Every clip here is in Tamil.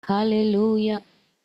Hallelujah.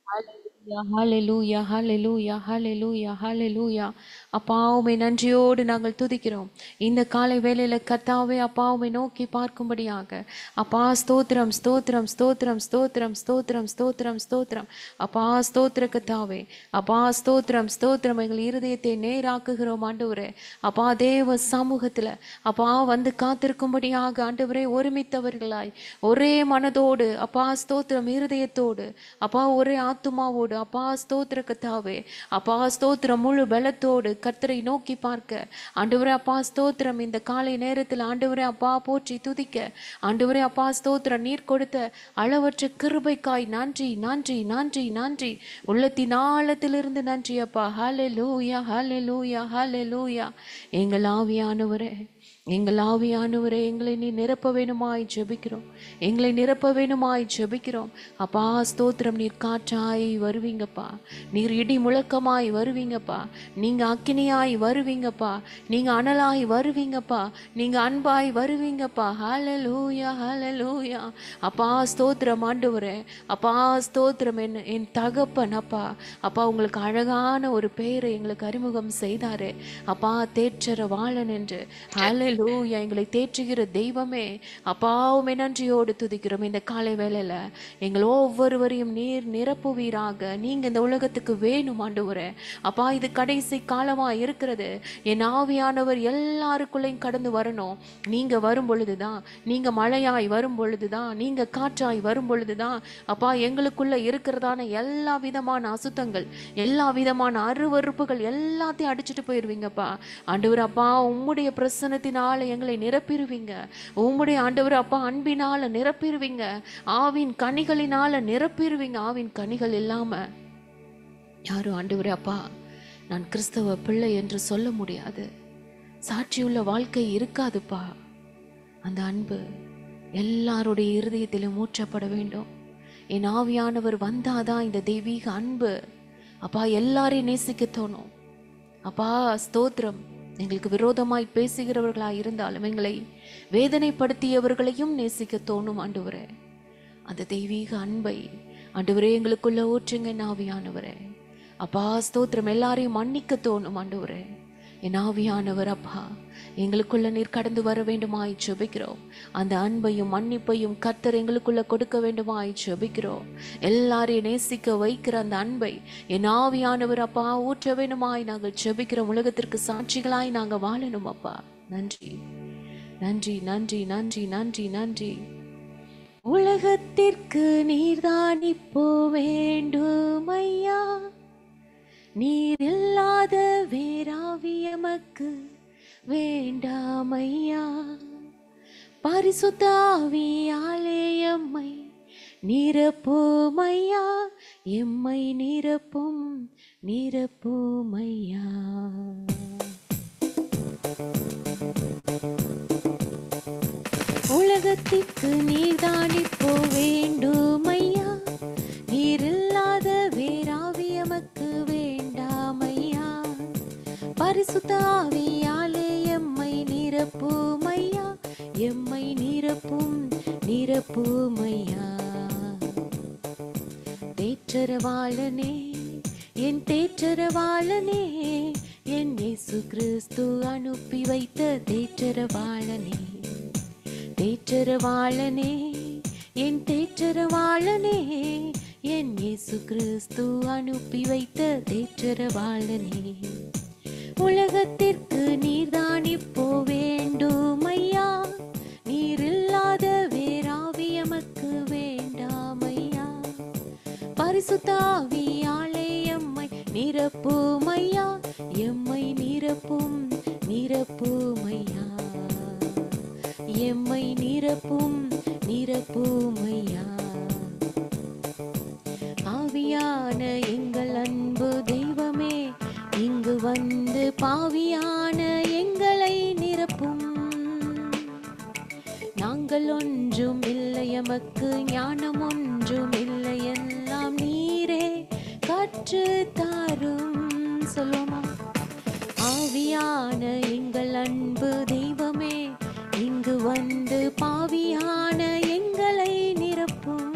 Hallelujah, hallelujah, hallelujah, hallelujah, hallelujah. அப்பா உம்மை நன்றியோடு நாங்கள் துதிக்கிறோம். இந்த காலை வேளையில கர்த்தாவே அப்பா உம்மை நோக்கி பார்க்கும்படியாக அப்பா ஸ்தோத்திரம் ஸ்தோத்திரம் ஸ்தோத்திரம் ஸ்தோத்திரம் ஸ்தோத்திரம் ஸ்தோத்திரம் ஸ்தோத்திரம் அப்பா ஸ்தோத்திர கர்த்தாவே அப்பா ஸ்தோத்திரம் ஸ்தோத்திரம் எங்கள் இருதயத்தை நேராக்குகிறோம் ஆண்டவரே. அப்பா தேவ சமூகத்துல அப்பா வந்து காத்திருக்கும்படியாக ஆண்டவரே ஒருமித்தவர்களாய் ஒரே மனதோடு அப்பா ஸ்தோத்திரம் இருதயத்தோடு அப்பா ஒரே ஆத்துமாவோடு அப்பா ஸ்தோத்திர கர்த்தாவே அப்பா ஸ்தோத்திரம் முழு பலத்தோடு கர்த்தரை நோக்கி பார்க்க ஆண்டவரே அப்பா ஸ்தோத்திரம் இந்த காலை நேரத்தில் ஆண்டவரே அப்பா போற்றி துதிக்க ஆண்டவரே அப்பா ஸ்தோத்திரம் நீர் கொடுத்த அளவற்ற கிருபைக்காய் நன்றி நன்றி நன்றி நன்றி உள்ளத்தின் ஆழத்திலிருந்து நன்றி அப்பா. ஹல்லேலூயா ஹல்லேலூயா ஹல்லேலூயா. எங்கள் ஆவியானவரே எங்கள் ஆவியானவரே எங்களை நீ நிரப்ப வேணுமாய் ஜெபிக்கிறோம். எங்களை நிரப்ப வேணுமாய் ஜெபிக்கிறோம் அப்பா ஸ்தோத்திரம். நீர் காற்றாய் வருவீங்கப்பா, நீர் இடி முழக்கமாய் வருவீங்கப்பா, நீங்க அக்கினியாய் வருவீங்கப்பா, நீங்க அனலாய் வருவீங்கப்பா, நீங்க அன்பாய் வருவீங்கப்பா. ஹல்லேலூயா ஹல்லேலூயா. அப்பா ஸ்தோத்திரம் ஆண்டவரே அப்பா ஸ்தோத்திரம். என் தகப்பன் அப்பா அப்பா உங்களுக்கு அழகான ஒரு பெயரை எங்களுக்கு அறிமுகம் செய்தாரே அப்பா, தேற்றரவாளன் என்று. ஹல்லேலூயா. எங்களை தேற்றுகிற தெய்வமே அப்பா உம்மை நன்றியோடு துதிக்கிறோம். இந்த காலை வேளையில எங்கள் ஒவ்வொருவரையும் நீர் நிரப்புவீராக. நீங்க இந்த உலகத்துக்கு வேணும் ஆண்டவரே அப்பா. இது கடைசி காலமா இருக்கிறது. என் ஆவியானவர் எல்லாருக்குள்ளையும் கடந்து வரணும். நீங்க வரும் பொழுதுதான், நீங்க மழையாய் வரும் பொழுதுதான், நீங்க காற்றாய் வரும் பொழுதுதான் அப்பா எங்களுக்குள்ள இருக்கிறதான எல்லா விதமான அசுத்தங்கள் எல்லா விதமான அருவறுப்புகள் எல்லாத்தையும் அடிச்சுட்டு போயிருவீங்கப்பா ஆண்டவர் அப்பா. உம்முடைய பிரசன்னத்தினால எங்களை நிரப்பிடுவீங்க. உம்முடைய ஆண்டவர் அப்பா அன்பினால நிரப்பிடுவீங்க. ஆவின் கனிகளினால நிரப்பிடுவீங்க. ஆவின் கனிகள் இல்லாம யாரும் ஆண்டவரே அப்பா நான் கிறிஸ்தவ பிள்ளை என்று சொல்ல முடியாது. சாட்சியுள்ள வாழ்க்கை இருக்காதுப்பா. அந்த அன்பு எல்லாருடைய இருதயத்திலும் ஊற்றப்பட வேண்டும். என் ஆவியானவர் வந்தாதான் இந்த தெய்வீக அன்பு அப்பா எல்லாரையும் நேசிக்க தோணும் அப்பா. ஸ்தோத்திரம். எங்களுக்கு விரோதமாய் பேசுகிறவர்களாய் இருந்தாலும் எங்களை வேதனைப்படுத்தியவர்களையும் நேசிக்க தோணும் ஆண்டவரே. அந்த தெய்வீக அன்பை ஆண்டவரே எங்களுக்குள்ள ஊற்றுங்க ஆவியானவரே அப்பா. ஸ்தோத்திரம். எல்லாரையும் மன்னிக்க தோணும் ஆண்டவரே. என் ஆவியானவர் அப்பா எங்களுக்குள்ள நீர் கடந்து வர வேண்டுமாய் ஜெபிக்கிறோம். அந்த அன்பையும் மன்னிப்பையும் கர்த்தர் எங்களுக்குள்ள கொடுக்க வேண்டுமாய் ஜெபிக்கிறோம். எல்லாரையும் நேசிக்க வைக்கிற அந்த அன்பை என் ஆவியானவர் அப்பா ஊற்ற வேண்டுமாய் நாங்கள் ஜெபிக்கிறோம். உலகத்திற்கு சாட்சிகளாய் நாங்கள் வாழணும் அப்பா. நன்றி நன்றி நன்றி நன்றி நன்றி நன்றி. உலகத்திற்கு நீர்தான் இப்போ வேண்டும் ஐயா, நீர் இல்லாத வேறாவியமக்கு வேண்டாமையா. பரிசுத்த ஆவியாலே எம்மை நிரப்புமையா, எம்மை நிரப்பும் நிரப்புமையா. உலகத்திற்கு நீர்தான் இப்போ வேண்டுமையா, நீர் இல்லாத வேறாவியமக்கு வேண்டாமையா. பரிசுத்த ஆவியாலே எம்மை நிரப்புமையா, எம்மை நிரப்பும் நிரப்புமையா. தேற்றரவாளனே என் தேற்றரவாளனே, என் இயேசு கிறிஸ்து அனுப்பி வைத்த தேற்றரவாளனே. தேற்றரவாளனே என் தேற்றரவாளனே, என் இயேசு கிறிஸ்து அனுப்பி வைத்த தேற்றரவாளனே. உலகத்திற்கு நீர்தான் இப்போ வேண்டும் ஐயா, நீர் இல்லாத வேறாவியமக்கு வேண்டாமையா. பரிசுத்த ஆவியாலே எம்மை நிரப்புமையா, எம்மை நிரப்பும் நிரப்புமையா, எம்மை நிரப்பும் நிரப்புமையா. ஆவியான எங்கள் அன்பு தெய்வமே இங்கு வந்து பாவியான எங்களை நிரப்பும். நாங்கள் ஒன்றும் இல்லை, எமக்கு ஞானம் ஒன்றும் இல்லை, எல்லாம் நீரே கற்று தாரும். சொல்லுமா. ஆவியான எங்கள் அன்பு தெய்வமே இங்கு வந்து பாவியான எங்களை நிரப்பும்.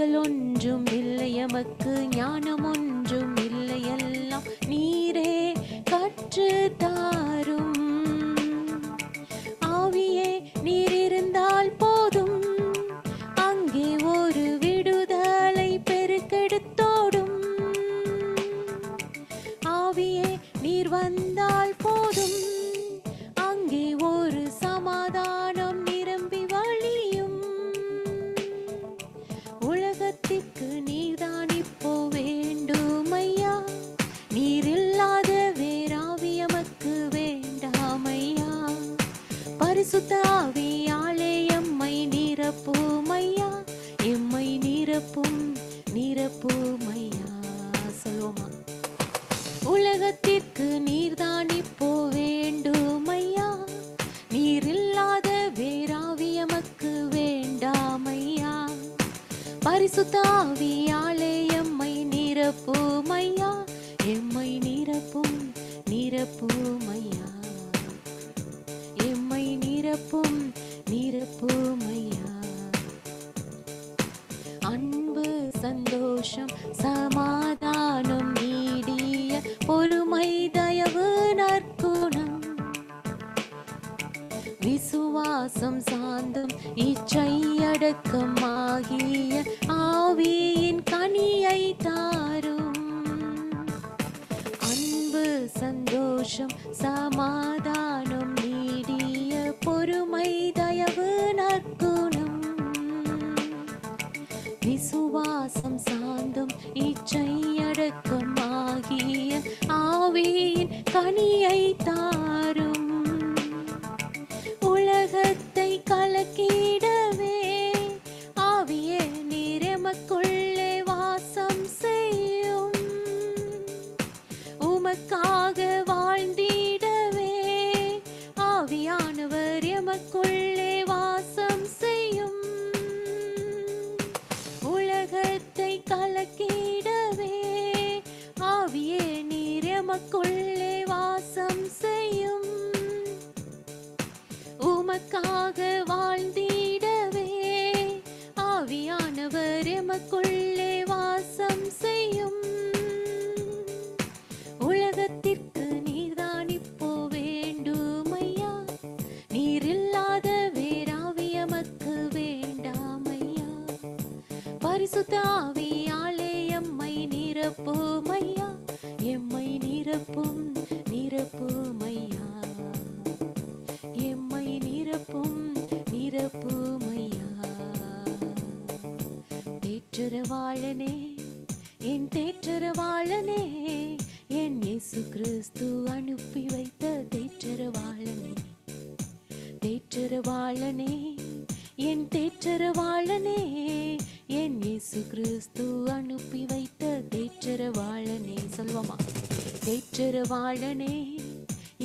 அறிவுகள் ஒன்றும் இல்லை எமக்கு, ஞானம் ஒன்றும் இல்லை, எல்லாம் நீரே கற்று தாரும். ஆவியே நீர் இருந்தால் போதும், அங்கே ஒரு விடுதலை பெருக்கெடுத்தோடும். ஆவியே நீர் வந்தால் போதும், அங்கே ஒரு சமாதானம் நிரம்பி வழியும். உலகத்திற்கு நீர்தான் இப்போ வேண்டும் ஐயா, நீர் இல்லாத வேறாவி எமக்கு வேண்டாம் ஐயா. பரிசுத்த ஆவியாலே எம்மை நிரப்பும் ஐயா, எம்மை நிரப்பும் நிரப்பும் ஐயா. சொல்லுவோமா? உலகத்திற்கு நீர்தான் இப்போ வேண்டும் ஐயா, நீர் இல்லாத வேறாவி எமக்கு வேண்டாம் ஐயா. பரிசுத்த ஆவியாலே எம்மை நிரப்பும் ஐயா, எம்மை நிரப்பும் நிரப்பும் ஐயா, எம்மை நிரப்பும் நிரப்பும் ஐயா. அன்பு சந்தோஷம் சமாதானம் நீடிய பொறுமை தயவு நற்குணம் விசுவாசம் சாந்தம் இச்சை அடக்கம் ஆகிய ஆவியின் கனியை தாரும். அன்பு சந்தோஷம் சமாதானம் நீடிய பொறுமை தயவு நற்குணம் விசுவாசம் சாந்தம் இச்சை அடக்கம் ஆகிய ஆவியின் கனியை தாரும். உலகத்தை கலக்கிடவே ஆவியே நீர் எமக்குள்ளே வாசம் செய்யும். உமக்காக வாழ்ந்திடவே ஆவியானவர் எமக்குள்ளே வாசம் செய்யும். உலகத்தை கலக்கிடவே ஆவியே நீர் எமக்குள்ளே வாசம் செய்யும். உமக்காக வாழ்ந்திடவே ஆவியானவர் எமக்குள்ளே வாசம் செய்யும். உலகத்திற்கு நீர்தான் இப்போ வேண்டும் ஐயா, நீர் இல்லாத வேறாவி எமக்கு வேண்டாம் ஐயா. பரிசுத்த ஆவியாலே எம்மை நிரப்பும் ஐயா, எம்மை நிரப்பும் நிரப்பும் ஐயா, எம்மை நிரப்பும் நிரப்பும் ஐயா. தேற்றரவாளனே என் தேற்றரவாளனே, என் இயேசு கிறிஸ்து அனுப்பி வைத்த தேற்றரவாளனே. தேற்றரவாளனே என் தேற்றரவாளனே, என் இயேசு கிறிஸ்து அனுப்பி வைத்த தேற்றரவாளனே. சொல்வோமா? தேற்றரவாளனே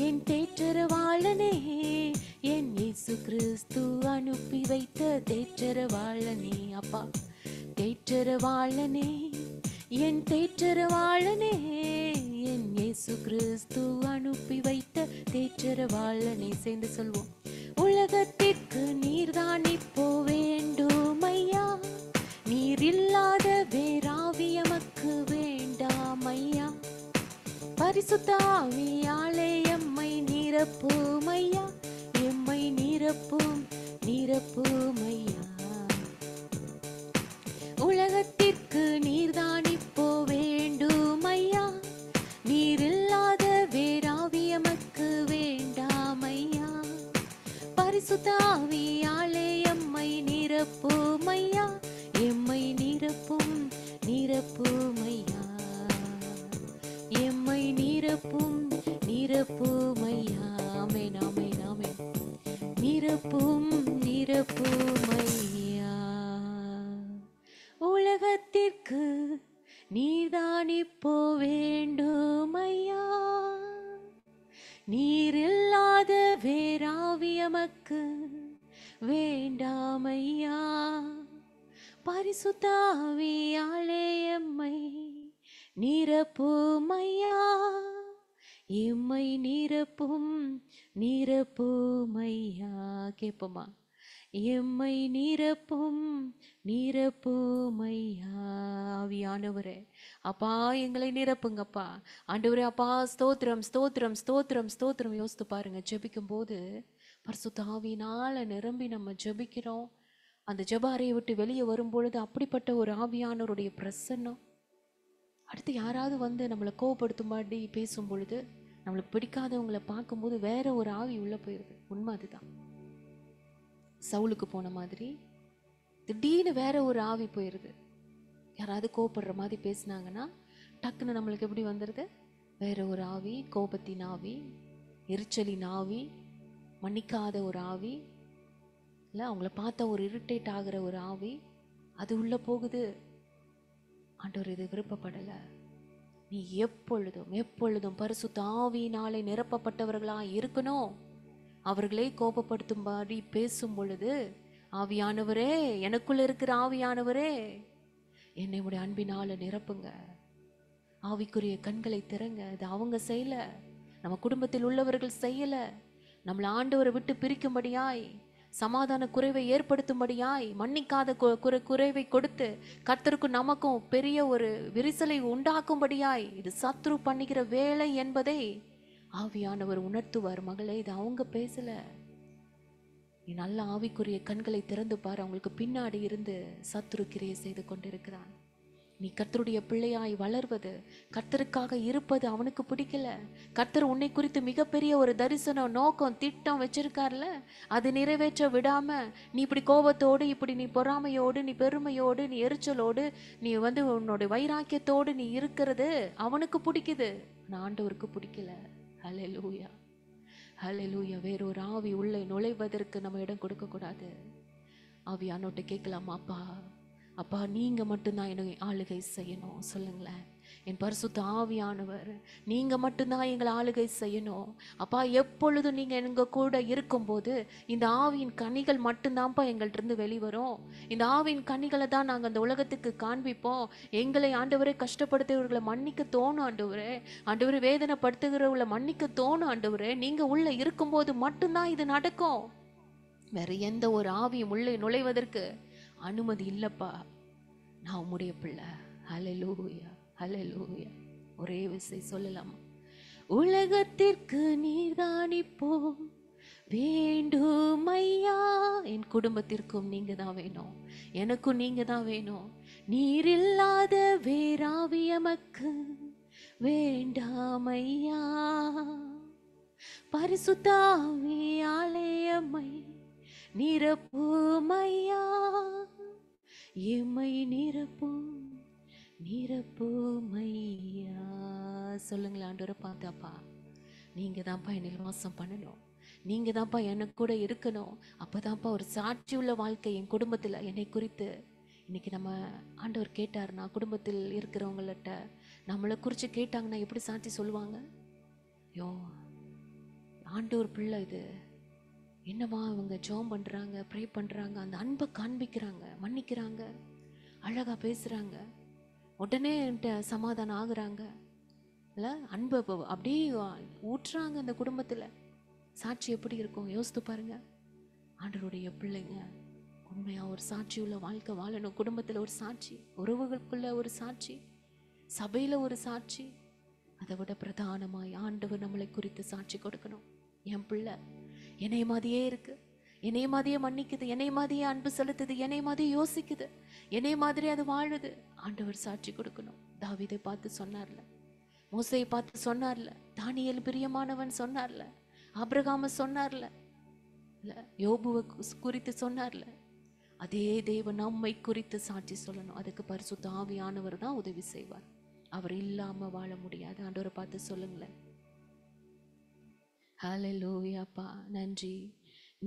என் தேற்றரவாளனே, என் இயேசு கிறிஸ்து அனுப்பி வைத்த தேற்றரவாளனே. அப்பா தேற்றரவாளனே என் தேற்றரவாளனே, என் இயேசு கிறிஸ்து அனுப்பி வைத்த தேற்றரவாளனே. சேர்ந்து சொல்வோம். உலகத்திற்கு நீர்தான் இப்போ வேண்டும் ஐயா, நீர் இல்லாத வேறாவி எமக்கு வேண்டாம் ஐயா. பரிசுத்த ஆவியாலே எம்மை நிரப்பும் ஐயா, எம்மை நிரப்பும் நிரப்பும் ஐயா. உலகத்திற்கு நீர்தான் இப்போ வேண்டும் ஐயா, நீர் இல்லாத வேறாவி எமக்கு வேண்டாம் ஐயா. பரிசுத்த ஆவியாலே எம்மை நிரப்பும் ஐயா, எம்மை நிரப்பும் நிரப்பும் ஐயா, எம்மை நிரப்பும் நிரப்பும் ஐயா. ஆமென் ஆமென் ஆமென். நிரப்பும் நிரப்பும் ஐயா. உலகத்திற்கு நீர்தான் இப்போ வேண்டும் ஐயா, நீர் இல்லாத வேறாவி எமக்கு வேண்டாம் ஐயா. பரிசுத்த ஆவியாலே எம்மை நிரப்பும் ஐயா, எம்மை நிரப்பும் நிரப்பும் ஐயா. கேட்போமா? எம்மை நிரப்பும் நிரப்புமையா. ஆவியானவரே அப்பா எங்களை நிரப்புங்கப்பா. ஆண்டவரே அப்பா ஸ்தோத்திரம் ஸ்தோத்திரம் ஸ்தோத்திரம் ஸ்தோத்திரம். யோசித்து பாருங்க, ஜெபிக்கும் போது பரிசுத்த ஆவியினால நிரம்பி நம்ம ஜெபிக்கிறோம். அந்த ஜெப அறையை விட்டு வெளியே வரும்பொழுது அப்படிப்பட்ட ஒரு ஆவியானவருடைய பிரசன்னம். அடுத்து யாராவது வந்து நம்மளை கோவப்படுத்தும்படி பேசும் பொழுது, நம்மளுக்கு பிடிக்காதவங்களை பார்க்கும்போது வேற ஒரு ஆவி உள்ள போயிடுது. உண்மை அதுதான். சவுலுக்கு போன மாதிரி திடீர்னு வேற ஒரு ஆவி போயிடுது. யாராவது கோவப்படுற மாதிரி பேசினாங்கன்னா டக்குன்னு நம்மளுக்கு எப்படி வந்துடுது? வேற ஒரு ஆவி, கோபத்தின் ஆவி, எரிச்சலின் ஆவி, மன்னிக்காத ஒரு ஆவி, இல்லை அவங்கள பார்த்தா ஒரு இரிட்டேட் ஆகிற ஒரு ஆவி, அது உள்ள போகுது. ஆண்டவர் இது விருப்பப்படலை. நீ எப்பொழுதும் எப்பொழுதும் பரிசுத்த ஆவியினாலே நிரப்பப்பட்டவர்களா இருக்கணும். அவர்களை கோபப்படுத்தும்படி பேசும் பொழுது, ஆவியானவரே, எனக்குள்ள இருக்கிற ஆவியானவரே, என்னை உடைய அன்பினால நிரப்புங்க. ஆவிக்குரிய கண்களை திறங்க. அது அவங்க செய்யல, நம்ம குடும்பத்தில் உள்ளவர்கள் செய்யல. நம்மளை ஆண்டவரை விட்டு பிரிக்கும்படியாய், சமாதான குறைவை ஏற்படுத்தும்படியாய், மன்னிக்காத குறைவை கொடுத்து கர்த்தருக்கும் நமக்கும் பெரிய ஒரு விரிசலை உண்டாக்கும்படியாய் இது சத்ரு பண்ணுகிற வேலை என்பதை ஆவியானவர் உணர்த்துவார். மகளே, இது அவங்க பேசல. நீ நல்ல ஆவிக்குரிய கண்களை திறந்து பாரு. அவங்களுக்கு பின்னாடி இருந்து சத்ரு கிரியை செய்து கொண்டிருக்கிறான். நீ கர்த்தருடைய பிள்ளையாய் வளர்வது, கர்த்தருக்காக இருப்பது அவனுக்கு பிடிக்கல. கர்த்தர் உன்னை குறித்து மிகப்பெரிய ஒரு தரிசனம், நோக்கம், திட்டம் வச்சிருக்கார்ல, அது நிறைவேற்ற விடாம நீ இப்படி கோபத்தோடு, இப்படி நீ பொறாமையோடு, நீ பெருமையோடு, நீ எரிச்சலோடு, நீ வந்து உன்னோட வைராக்கியத்தோடு நீ இருக்கிறது அவனுக்கு பிடிக்குது, ஆண்டவருக்கு பிடிக்கல. ஹல்லேலூயா ஹல்லேலூயா. வேறொரு ஆவி உள்ளே நுழைவதற்கு நம்ம இடம் கொடுக்க கூடாது. ஆவியானோட்ட கேட்கலாமா? அப்பா அப்பா நீங்க மட்டும்தான் என்னை ஆளுகை செய்யணும். சொல்லுங்களேன், என் பரிசுத்த ஆவியானவர், நீங்க மட்டும்தான் எங்களை ஆளுகை செய்யணும். அப்பா எப்பொழுதும் நீங்க எங்க கூட இருக்கும்போது இந்த ஆவியின் கனிகள் மட்டும்தான்ப்பா எங்கள்கிட்ட இருந்து வெளிவரும். இந்த ஆவியின் கனிகளை தான் நாங்கள் அந்த உலகத்துக்கு காண்பிப்போம். எங்களை ஆண்டவரே கஷ்டப்படுத்துகிறவர்களை மன்னிக்க தோணும் ஆண்டவரே, ஆண்டவரே வேதனைப்படுத்துகிறவர்களை மன்னிக்க தோணும் ஆண்டவரே. நீங்க உள்ள இருக்கும்போது மட்டும்தான் இது நடக்கும். வேற எந்த ஒரு ஆவியும் உள்ளே நுழைவதற்கு அனுமதி இல்லப்பா. நான் உம்முடைய பிள்ளை. ஹல்லேலூயா ஹல்லேலூயா. ஒரே விஷயம் சொல்லலாமா? உலகத்திற்கு நீர்தான் இப்போ வேண்டும் ஐயா. என் குடும்பத்திற்கும் நீங்க தான் வேணும், எனக்கும் நீங்க தான் வேணும். நீர் இல்லாத வேறாவி எமக்கு வேண்டாம் ஐயா. பரிசுத்த ஆவியாலே எம்மை நிரப்பும் ஐயா, எம்மை நிரப்பும் நிரப்பும் ஐயா. சொல்லுங்களேன், ஆண்டவரை பார்த்தாப்பா, நீங்க தான்ப்பா என்னில் வாசம் பண்ணணும், நீங்க தான்ப்பா எனக்கு கூட இருக்கணும். அப்பதான்ப்பா ஒரு சாட்சி உள்ள வாழ்க்கை என் குடும்பத்தில் என்னை குறித்து. இன்னைக்கு நம்ம ஆண்டவர் கேட்டார்னா, குடும்பத்தில் இருக்கிறவங்கள்ட்ட நம்மளை குறித்து கேட்டாங்கன்னா எப்படி சாட்சி சொல்லுவாங்க? யோ ஆண்டவர் பிள்ளை இது, என்னவா இவங்க ஜெபம் பண்ணுறாங்க, ப்ரே பண்ணுறாங்க, அந்த அன்பை காண்பிக்கிறாங்க, மன்னிக்கிறாங்க, அழகாக பேசுகிறாங்க, உடனே என்கிட்ட சமாதானம் ஆகுறாங்க, இல்லை அன்பை அப்படியே ஊற்றுறாங்க அந்த குடும்பத்தில். சாட்சி எப்படி இருக்கும் யோசித்து பாருங்க. ஆண்டவருடைய பிள்ளைங்க உண்மையாக ஒரு சாட்சி உள்ள வாழ்க்கை வாழணும். குடும்பத்தில் ஒரு சாட்சி, உறவுகளுக்குள்ள ஒரு சாட்சி, சபையில் ஒரு சாட்சி. அதை விட பிரதானமாய் ஆண்டவர் நம்மளை குறித்து சாட்சி கொடுக்கணும். என் பிள்ளை என்னை மாதிரியே இருக்கு, என்னை மாதிரியே மன்னிக்குது, என்னை மாதிரியே அன்பு செலுத்துது, என்னை மாதிரியே யோசிக்குது, என்னை மாதிரி அது வாழுது. ஆண்டவர் சாட்சி கொடுக்கணும். தாவீதை பார்த்து சொன்னார்ல, மோசையை பார்த்து சொன்னார்ல, தானியேல் பிரியமானவன் சொன்னார்ல, ஆபிரகாம சொன்னார்ல, இல்லை யோபுவை குறித்து சொன்னார்ல, அதே தேவன் நம்மை குறித்து சாட்சி சொல்லணும். அதுக்கு பரிசுத்த ஆவியானவர் தான் உதவி செய்வார். அவர் இல்லாம வாழ முடியாது. ஆண்டவரை பார்த்து சொல்லுங்களேன். ஹல்லேலூயாப்பா, நன்றி.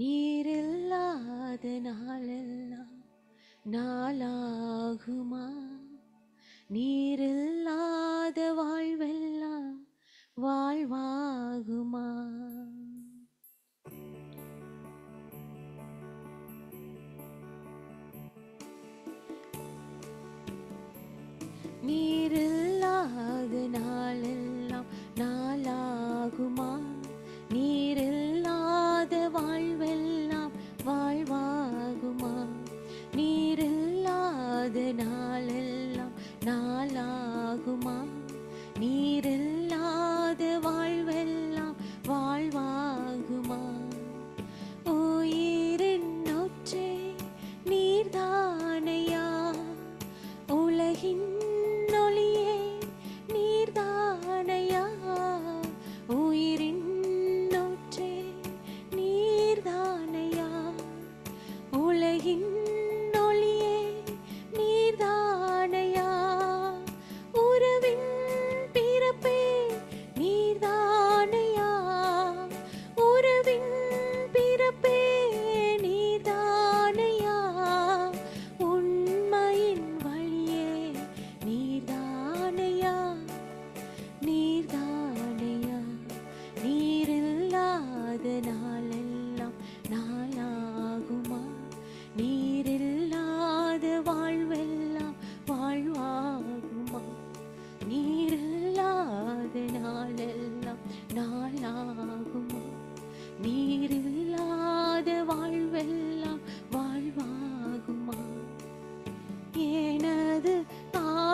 நீர் இல்லாத நாளெல்லாம் நாளாகுமா, நீர் இல்லாத வாழ்வெல்லாம் வாழ்வாகுமா. நீர் இல்லாத நாளெல்லாம் நாளாகுமா, நீர் இல்லாத வாழ்வெல்லாம் வாழ்வா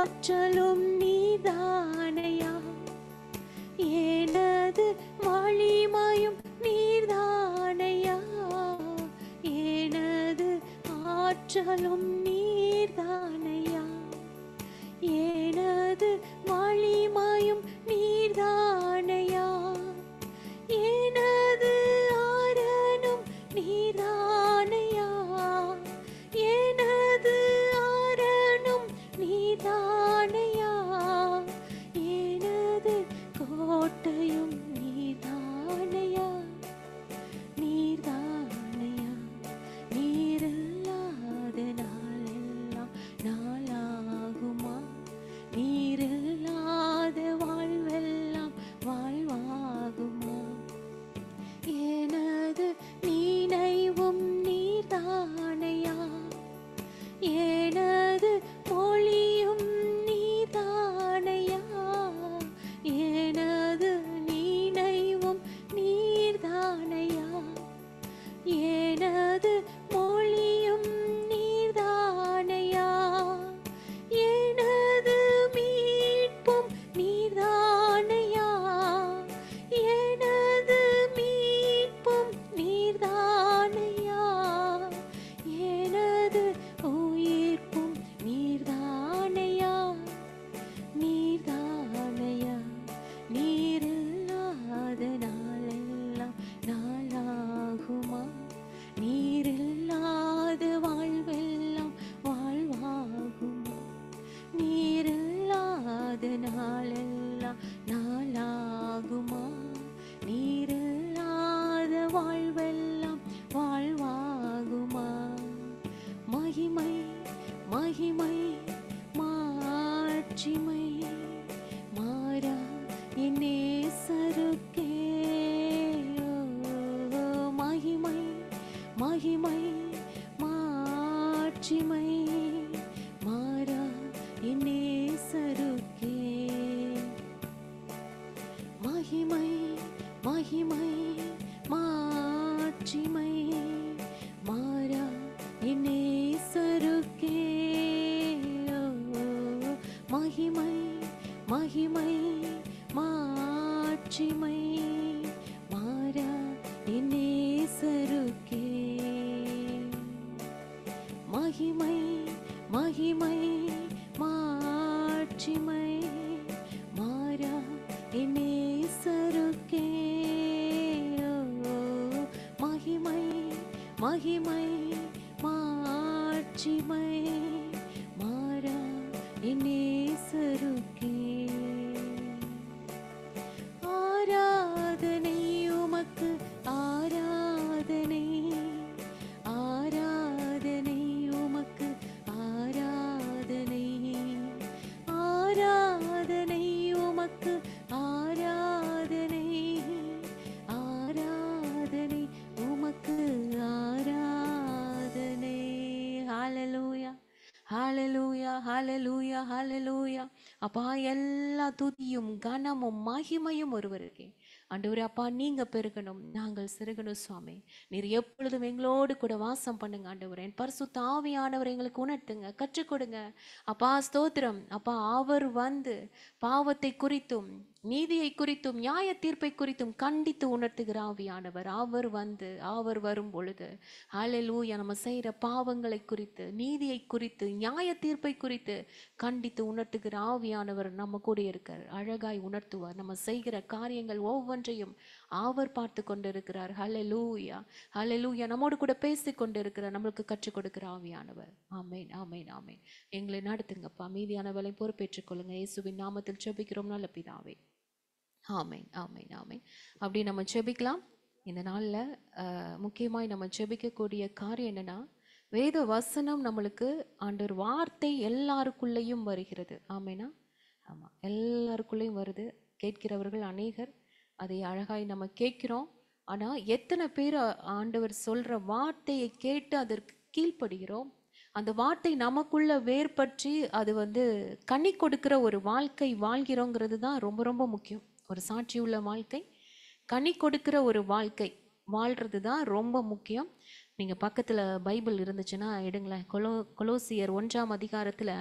ஆற்றலும் நீதானையா, எனது வலிமையும் நீர்தானையா, எனது ஆற்றலும் நீர்தானையா, எனது வலிமையும் நீர்தானையா, எனது ஆரனும் நீர்தானையா, எனது ஆரனும் நீர்தானையா, எனது கோட்டையும் நீர்தானையா, நீர்தானையா, நீரில்லாத நாளெல்லாம் நாளாகுமா, நீரில்லாத வாழ்வெல்லாம் வாழ்வாகுமா, எனது நினைவும் நீர்தானையா, எனது மொழியும் நீர்தானையா, எனது நினைவும் நீர்தானையா, எனது மொழியும் நீர்தானையா, எனது மீட்பும் நீர்தானையா, எனது மீட்பும் நீர்தானையா, எனது உயிர்ப்பும் நீர்தானையா, நீர்தானையா, நீரில்லாத நாளெல்லாம் நாளாகுமா, நீரில்லாத வாழ்வெல்லாம் வாழ்வாகுமா, நீரில்லாத நாளெல்லாம் நாளாகுமா, நீரில்லாத வாழ்வெல்லாம் வாழ்வாகுமா, மகிமை மகிமை மாட்சிமை மாறா என் நேசருக்கே, மகிமை மகிமை மாட்சிமை மாறா என் நேசருக்கே, மகிமை மகிமை மாட்சிமை மாறா என் நேசருக்கே, மகிமை மகிமை மாட்சிமை மாறா என் நேசருக்கே, மகிமை மகிமை மாட்சிமை மாறா என் நேசருக்கே, மகிமை மகிமை மாட்சிமை மாறா என் நேசருக்கே. ஆராதனை உமக்கு ஆராதனை, ஆராதனை உமக்கு ஆராதனை, ஆராதனை உமக்கு ஆராதனை, ஆராதனை உமக்கு ஆராதனை. ஹல்லேலூயா ஹல்லேலூயா ஹல்லேலூயா ஹல்லேலூயா. அப்பா, எல்லா துதியும் கனமும் மகிமையும் ஒருவருக்கே. ஆண்டவரே அப்பா, நீங்க பெருகணும், நாங்கள் சிறுகணும் சுவாமி. நீர் எப்பொழுதும் எங்களோடு கூட வாசம் பண்ணுங்க ஆண்டவரே. என் பரிசுத்த ஆவியானவர் எங்களுக்கு உணர்த்துங்க, கற்றுக் கொடுங்க அப்பா. ஸ்தோத்திரம் அப்பா. அவர் வந்து பாவத்தை குறித்தும் நீதியை குறித்தும் நியாய தீர்ப்பை குறித்தும் கண்டித்து உணர்த்துகிற ஆவியானவர். அவர் வரும் பொழுது ஹல்லேலூயா, நம்ம செய்கிற பாவங்களை குறித்து நீதியை குறித்து நியாய தீர்ப்பை குறித்து கண்டித்து உணர்த்துகிற ஆவியானவர் நம்ம கூட இருக்கார். அழகாய் உணர்த்துவார். நம்ம செய்கிற காரியங்கள் ஒவ்வொன்றையும் அவர் பார்த்து கொண்டிருக்கிறார். ஹல்லேலூயா ஹல்லேலூயா. நம்மோடு கூட பேசி கொண்டிருக்கிறார், நம்மளுக்கு கற்றுக் கொடுக்கிற ஆவியானவர். ஆமேன் ஆமேன் ஆமேன். எங்களை நடத்துங்கப்பா. மீதியானவர்களை பொறுப்பேற்றுக் கொள்ளுங்க. இயேசுவின் நாமத்தில் ஜெபிக்கிறோம் நல்ல பிதாவே. ஆமேன் ஆமேன் ஆமேன். அப்படி நம்ம ஜெபிக்கலாம். இந்த நாளில் முக்கியமாய் நம்ம ஜெபிக்கக்கூடிய காரியம் என்னன்னா, வேத வசனம் நம்மளுக்கு ஆண்டவர் வார்த்தை எல்லாருக்குள்ளேயும் வருகிறது. ஆமேனா? ஆமாம், எல்லாருக்குள்ளேயும் வருது. கேட்கிறவர்கள் அநேகர், அதை அழகாய் நம்ம கேட்கிறோம். ஆனால் எத்தனை பேர் ஆண்டவர் சொல்கிற வார்த்தையை கேட்டு அதற்கு கீழ்ப்படுகிறோம்? அந்த வார்த்தை நமக்குள்ள வேர்பற்றி அது கனி கொடுக்கிற ஒரு வாழ்க்கை வாழ்கிறோங்கிறது தான் ரொம்ப ரொம்ப முக்கியம். ஒரு சாட்சியுள்ள வாழ்க்கை, கனி கொடுக்கிற ஒரு வாழ்க்கை வாழ்கிறது தான் ரொம்ப முக்கியம். நீங்கள் பக்கத்தில் பைபிள் இருந்துச்சுன்னா எடுங்களேன். கொலோசியர் 1ஆம் அதிகாரத்தில்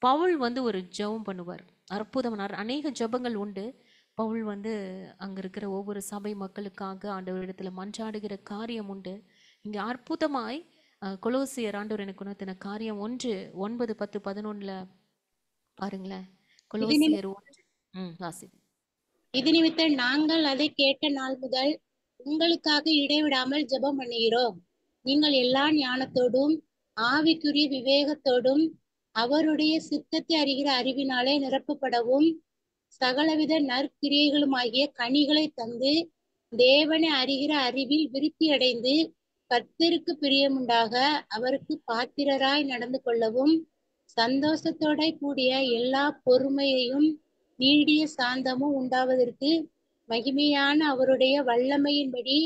பவுல் வந்து ஒரு ஜெபம் பண்ணுவார். அற்புதமான அநேக ஜெபங்கள் உண்டு. பவுல் வந்து அங்க இருக்கிற ஒவ்வொரு சபை மக்களுக்காக ஆண்டவரிடத்துல மன்றாடுகிற காரியம் உண்டு. இங்க அற்புதமாய் கொலோசியர் ஆண்டவர் எனக்கு உணர்த்தின காரியம் 1:9, 10, 11 பாருங்களேன். இது நிமி- கொலோசியர் 1 வாசி. இது நிமித்தம் நாங்கள் அதை கேட்ட நாள் முதல் உங்களுக்காக இடைவிடாமல் ஜெபம் பண்ணுகிறோம். நீங்கள் எல்லா ஞானத்தோடும் ஆவிக்குரிய விவேகத்தோடும் அவருடைய சித்தத்தை அறிகிற அறிவினாலே நிரப்பப்படவும் சகலவித நற்கிரியைகளுமாகிய கனிகளை தந்து தேவனை அறிகிற அறிவில் விருத்தியடைந்து கர்த்தருக்கு பிரியமுண்டாக அவருக்கு பாத்திரராய் நடந்து கொள்ளவும் சந்தோஷத்தோட கூடிய எல்லா பொறுமையையும் நீடிய சாந்தமும் உண்டாவதற்கு மகிமையான அவருடைய வல்லமையின்படி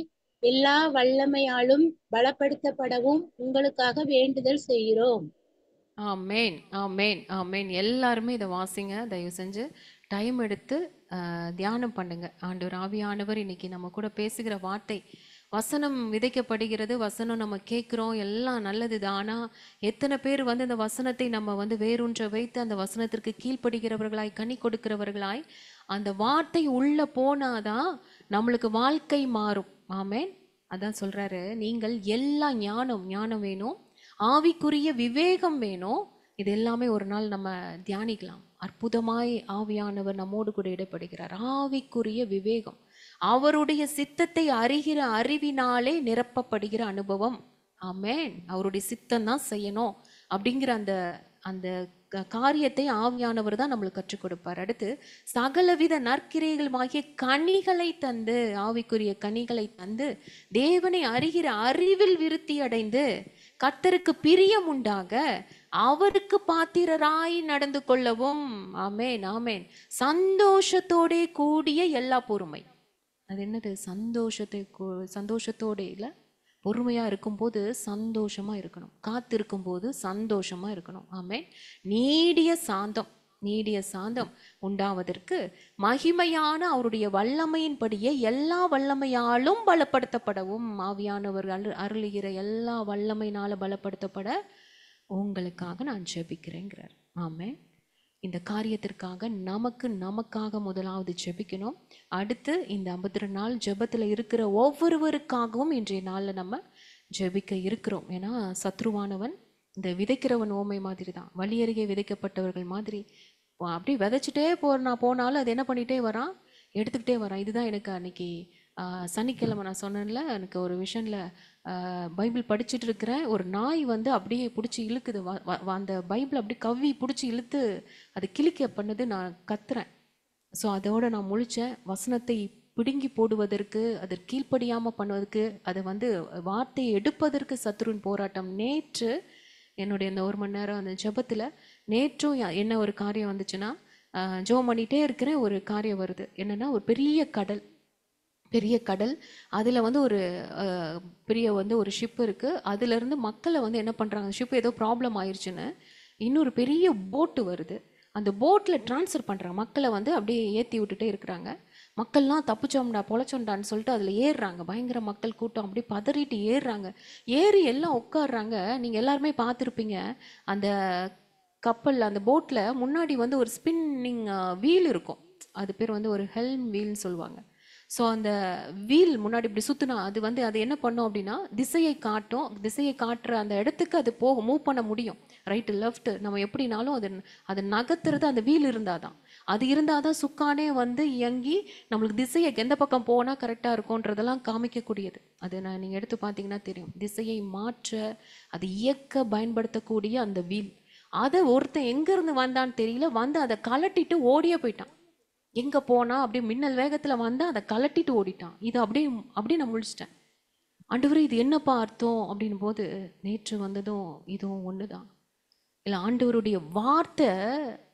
எல்லா வல்லமையாலும் பலப்படுத்தப்படவும் உங்களுக்காக வேண்டுதல் செய்கிறோம். ஆமேன், ஆமேன், ஆமேன். எல்லாருமே இதை வாசிங்க. தயவு செஞ்சு டைம் எடுத்து தியானம் பண்ணுங்க. ஆண்டவர் ஆவியானவர் இன்னைக்கு நம்ம கூட பேசுகிற வார்த்தை, வசனம் விதைக்கப்படுகிறது, வசனம் நம்ம கேட்குறோம், எல்லாம் நல்லது தான். ஆனால் எத்தனை பேர் வந்து இந்த வசனத்தை நம்ம வந்து வேரூன்ற வைத்து அந்த வசனத்திற்கு கீழ்ப்படுகிறவர்களாய், கனி கொடுக்கிறவர்களாய், அந்த வார்த்தை உள்ள போனாதான் நம்மளுக்கு வாழ்க்கை மாறும். ஆமேன். அதான் சொல்றாரு, நீங்கள் எல்லா ஞானம் வேணும், ஆவிக்குரிய விவேகம் வேணும். இது எல்லாமே ஒரு நாள் நம்ம தியானிக்கலாம். அற்புதமாய் ஆவியானவர் நம்மோடு கூட இடைப்படுகிறார். ஆவிக்குரிய விவேகம், அவருடைய சித்தத்தை அறிகிற அறிவினாலே நிரப்பப்படுகிற அனுபவம். ஆமேன். அவருடைய சித்தம் தான் செய்யணும் அப்படிங்கிற அந்த அந்த காரியத்தை ஆவியானவர் தான் நம்மளுக்கு கற்றுக் கொடுப்பார். அடுத்து சகலவித நற்கிரைகளுமாகிய கனிகளை தந்து, ஆவிக்குரிய கனிகளை தந்து தேவனை அறிகிற அறிவில் விருத்தி அடைந்து கர்த்தருக்கு பிரியம் உண்டாக அவருக்கு பாத்திரராய் நடந்து கொள்ளவும். ஆமேன், ஆமேன். சந்தோஷத்தோட கூடிய எல்லா பொறுமை. அது என்னது? சந்தோஷத்தோட இல்லை, பொறுமையா இருக்கும்போது சந்தோஷமா இருக்கணும், காத்திருக்கும் போது சந்தோஷமா இருக்கணும். ஆமேன். நீடிய சாந்தம் உண்டாவதற்கு மகிமையான அவருடைய வல்லமையின்படியே எல்லா வல்லமையாலும் பலப்படுத்தப்படவும், ஆவியானவர் அருளுகிற எல்லா வல்லமையினால பலப்படுத்தப்பட உங்களுக்காக நான் ஜெபிக்கிறேங்கிறார். ஆமேன். இந்த காரியத்திற்காக நமக்காக முதலாவது ஜெபிக்கணும். அடுத்து இந்த 52 நாள் ஜெபத்தில் இருக்கிற ஒவ்வொருவருக்காகவும் இன்றைய நாளில் நம்ம ஜெபிக்க இருக்கிறோம். ஏன்னா சத்ருவானவன் இந்த விதைக்கிறவன் ஓமை மாதிரி தான், வழி அருகே விதைக்கப்பட்டவர்கள் மாதிரி அப்படி விதைச்சிட்டே போனாலும் அது என்ன பண்ணிகிட்டே வரான், எடுத்துக்கிட்டே வரான். இதுதான் எனக்கு அன்னைக்கு சனிக்கிழமை நான் சொன்னேன்ல, எனக்கு ஒரு விஷனில் பைபிள் படிச்சுட்டு இருக்கிறேன், ஒரு நாய் வந்து அப்படியே பிடிச்சி இழுக்குது, அந்த பைபிள் அப்படி கவ்வி பிடிச்சி இழுத்து அது கிளிக்க பண்ணுது. நான் கத்துறேன். ஸோ அதோடு நான் முழித்தேன். வசனத்தை பிடுங்கி போடுவதற்கு, அதை கீழ்ப்படியாமல் பண்ணுவதற்கு, அதை வந்து வார்த்தையை எடுப்பதற்கு சத்ருவின் போராட்டம். நேற்று என்னுடைய இந்த 1 மணி நேரம் அந்த ஜெபத்தில் நேற்றும் என்ன ஒரு காரியம் வந்துச்சுன்னா, ஜெபம் பண்ணிகிட்டே இருக்கிறேன், ஒரு காரியம் வருது. என்னென்னா, ஒரு பெரிய கடல், அதில் வந்து ஒரு பெரிய வந்து ஒரு ஷிப் இருக்குது. அதுலேருந்து மக்களை வந்து என்ன பண்ணுறாங்க, ஷிப் ஏதோ ப்ராப்ளம் ஆயிடுச்சுன்னு இன்னொரு பெரிய போட்டு வருது. அந்த போட்டில் ட்ரான்ஸ்ஃபர் பண்ணுறாங்க மக்களை, வந்து அப்படியே ஏற்றி விட்டுட்டே இருக்கிறாங்க. மக்கள்லாம் தப்பிச்சோம்டா பொழைச்சோம்டான்னு சொல்லிட்டு அதில் ஏறுறாங்க. பயங்கர மக்கள் கூட்டம், அப்படியே பதறிட்டு ஏறுறாங்க. ஏறி எல்லாம் உட்காடுறாங்க. நீங்கள் எல்லாருமே பார்த்துருப்பீங்க, அந்த கப்பல் அந்த போட்டில் முன்னாடி வந்து ஒரு ஸ்பின்னிங் வீல் இருக்கும். அது பேர் வந்து ஒரு ஹெல்ம் வீல்னு சொல்லுவாங்க. ஸோ அந்த வீல் முன்னாடி இப்படி சுற்றினா அது வந்து அது என்ன பண்ணும் அப்படின்னா திசையை காட்டும். திசையை காட்டுற அந்த இடத்துக்கு அது மூவ் பண்ண முடியும், ரைட்டு லெஃப்ட். நம்ம எப்படினாலும் அது நகர்த்துறது அந்த வீல் இருந்தால் தான். அது இருந்தால் தான் சுக்கானே வந்து இயங்கி நம்மளுக்கு திசையை எந்த பக்கம் போனால் கரெக்டாக இருக்கும்ன்றதெல்லாம் காமிக்கக்கூடியது. அது நீங்கள் எடுத்து பார்த்தீங்கன்னா தெரியும். திசையை மாற்ற அது இயக்க பயன்படுத்தக்கூடிய அந்த வீல். அதை ஒருத்தன் எங்கேருந்து வந்தான்னு தெரியல, வந்து அதை கலட்டிட்டு ஓடியே போயிட்டான். எங்கே போனா அப்படியே மின்னல் வேகத்தில் வந்தால் அதை கலட்டிட்டு ஓடிட்டான். இது அப்படியே நான் முழிச்சிட்டேன். ஆண்டவரே இது என்னப்பா அர்த்தம் அப்படின் போது, நேற்று வந்ததும் இதுவும் ஒன்று தான். இல்லை, ஆண்டவருடைய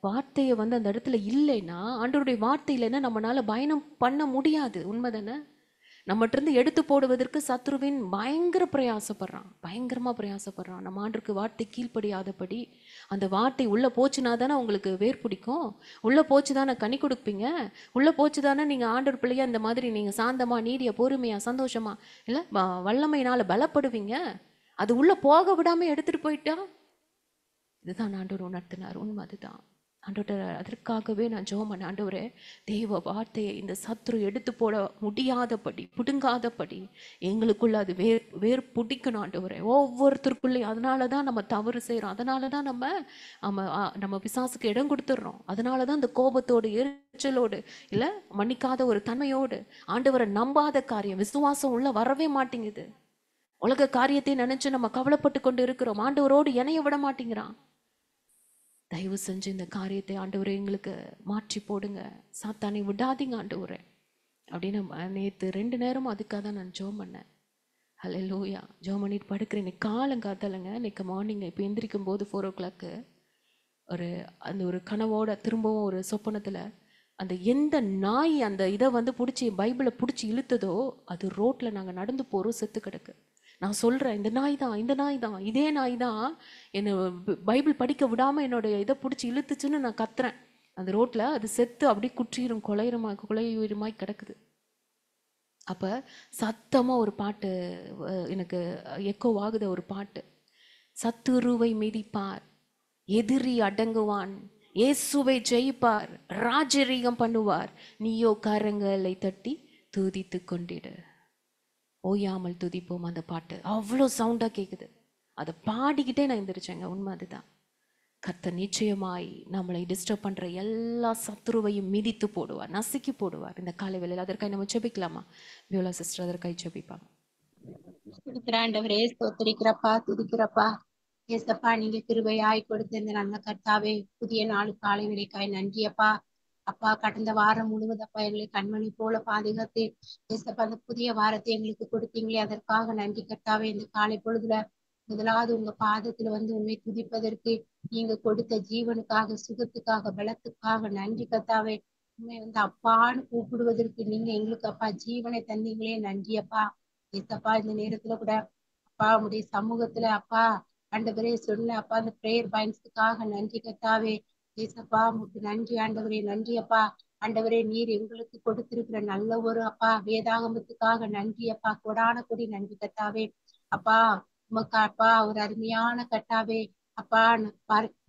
வார்த்தையை வந்து அந்த இடத்துல இல்லைன்னா, ஆண்டவருடைய வார்த்தை இல்லைன்னா நம்மளால பயணம் பண்ண முடியாது. உண்மை தானே? நம்மகிட்ட எடுத்து போடுவதற்கு சத்ருவின் பயங்கரமாக பிரயாசப்படுறான். நம்ம ஆண்டருக்கு வார்த்தை கீழ்ப்படியாதபடி. அந்த வார்த்தை உள்ளே போச்சுனா தானே உங்களுக்கு வேர் பிடிக்கும், உள்ளே போச்சு தானே கனி கொடுப்பீங்க, உள்ளே போச்சு தானே நீங்கள் ஆண்டவர் பிள்ளையா இந்த மாதிரி நீங்கள் சாந்தமாக, நீடிய, பொறுமையாக, சந்தோஷமாக, இல்லை வல்லமையினால் பலப்படுவீங்க. அது உள்ளே போக விடாமல் எடுத்துகிட்டு போயிட்டா இதுதான் ஆண்டவர் உணர்த்தினார். உண்மை அதுதான். ஆண்டவர்கிட்ட அதற்காகவே நான் ஜெபம் பண்ணேன். ஆண்டவரே, தேவ வார்த்தையை இந்த சத்துரு எடுத்து போட முடியாதபடி, பிடுங்காதபடி எங்களுக்குள்ள அது வேர் பிடிக்கணும் ஆண்டவரே, ஒவ்வொருத்தருக்குள்ளேயும். அதனால தான் நம்ம தவறு செய்கிறோம். அதனால தான் நம்ம பிசாசுக்கு இடம் கொடுத்துட்றோம். அதனால தான் இந்த கோபத்தோடு, எரிச்சலோடு, இல்லை மன்னிக்காத ஒரு தன்மையோடு, ஆண்டவரை நம்பாத காரியம், விசுவாசம் உள்ள வரவே மாட்டேங்குது. உலக காரியத்தை நினைச்சு நம்ம கவலைப்பட்டு கொண்டு இருக்கிறோம். ஆண்டவரோடு இணைய விட மாட்டேங்கிறான். தயவு செஞ்சு இந்த காரியத்தை ஆண்டவரே எங்களுக்கு மாற்றி போடுங்க, சாத்தானை விடாதீங்க ஆண்டவரே அப்படின்னு நேற்று 2 நேரமும் அதுக்காக தான் நான் ஜெபம் பண்ணேன். ஹல்லேலூயா. ஜெபம் பண்ணிட்டு படுக்கிறேன். இன்னைக்கு காலங்காத்தாலங்க, இன்னைக்கு மார்னிங் இப்போ எந்திரிக்கும் போது 4 o'clock அந்த ஒரு கனவோட திரும்பவும் ஒரு சொப்பனத்தில் அந்த எந்த நாய் அந்த இதை பிடிச்சி பைபிளை பிடிச்சி இழுத்ததோ அது ரோட்டில் நாங்கள் நடந்து போகிறோம், செத்து கிடக்கு. நான் சொல்கிறேன், இந்த நாய் தான் இதே நாய் தான் என்னை பைபிள் படிக்க விடாமல் என்னோட இதை பிடிச்சி இழுத்துச்சுன்னு நான் கத்துறேன். அந்த ரோட்டில் அது செத்து அப்படியே குற்றிரும், குலையுமாய் கிடக்குது. அப்போ சத்தமாக ஒரு பாட்டு எனக்கு எக்கோ ஆகுத ஒரு பாட்டு. சத்துருவை மிதிப்பார், எதிரி அடங்குவான், இயேசுவை ஜெயிப்பார், ராஜரீகம் பண்ணுவார், நீயோ கரங்களை தட்டி துதித்து கொண்டிடு. ஓயாமல் துதிப்போம். அந்த பாட்டு அவ்வளோ சவுண்டாக கேட்குது. அதை பாடிக்கிட்டே நான் எந்திரிச்சேங்க. உண்மை அதுதான். கர்த்தர் நிச்சயமாய் நம்மளை டிஸ்டர்ப் பண்ணுற எல்லா சத்துருவையும் மிதித்து போடுவார், நசுக்கி போடுவார் இந்த காலை வேளையில். அதற்காக நம்ம ஜெபிக்கலாமா? வியோலா சிஸ்டர் அதற்காக ஜெபிப்பாங்க. ஆண்டவரே ஸ்தோத்திரிக்கிறப்பா, துதிக்கிறப்பா. ஏசப்பா, நீங்க கிருபையாய் கொடுத்த இந்த நல்ல கர்த்தாவே, புதிய நாள் காலை வேளைக்காய் நன்றியப்பா. அப்பா, கடந்த வாரம் முழுவதப்பா எங்களை கண்மணி போல பாதுகாத்து ஏசப்பா அந்த புதிய வாரத்தை எங்களுக்கு கொடுத்தீங்களே, அதற்காக நன்றி கர்த்தாவே. இந்த காலை பொழுதுல முதலாவது உங்க பாதத்துல உண்மை துதிப்பதற்கு, நீங்க கொடுத்த ஜீவனுக்காக, சுகத்துக்காக, பலத்துக்காக நன்றி கர்த்தாவே. உண்மை அப்பான்னு கூப்பிடுவதற்கு நீங்க எங்களுக்கு அப்பா ஜீவனை தந்தீங்களே, நன்றி அப்பா. ஏசப்பா, இந்த நேரத்துல கூட அப்பா உடைய சமூகத்துல அப்பா ஆண்டவரே சொன்ன அப்பா அந்த பிரேயர் பாயிண்ட்ஸுக்காக நன்றி கர்த்தாவே. ஏசப்பா உங்களுக்கு நன்றி ஆண்டவரே, நன்றி அப்பா. ஆண்டவரே, நீர் எங்களுக்கு கொடுத்திருக்கிற நல்ல ஒரு அப்பா வேதாகமத்துக்காக நன்றி அப்பா, கொடான கொடி நன்றி கர்த்தாவே. அப்பா உமக்கு அப்பா ஒரு அருமையான கர்த்தாவே அப்பா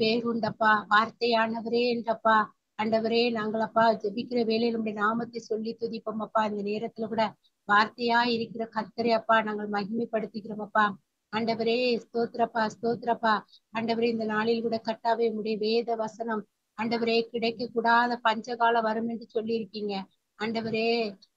பேருண்டப்பா, வார்த்தையானவரே என்றப்பா. ஆண்டவரே, நாங்கள் அப்பா ஜெபிக்கிற வேலையில் நம்முடைய நாமத்தை சொல்லி துதிப்போம் அப்பா. இந்த நேரத்துல கூட வார்த்தையா இருக்கிற கர்த்தரை அப்பா நாங்கள் மகிமைப்படுத்திக்கிறோம் அப்பா. ஆண்டவரே ஸ்தோத்திரப்பா, ஸ்தோத்திரப்பா. ஆண்டவரே, இந்த நாளில் கூட கர்த்தாவே உடைய வேத வசனம் ஆண்டவரே கிடைக்க கூடாத பஞ்சகால வரும் என்று சொல்லி இருக்கீங்க ஆண்டவரே.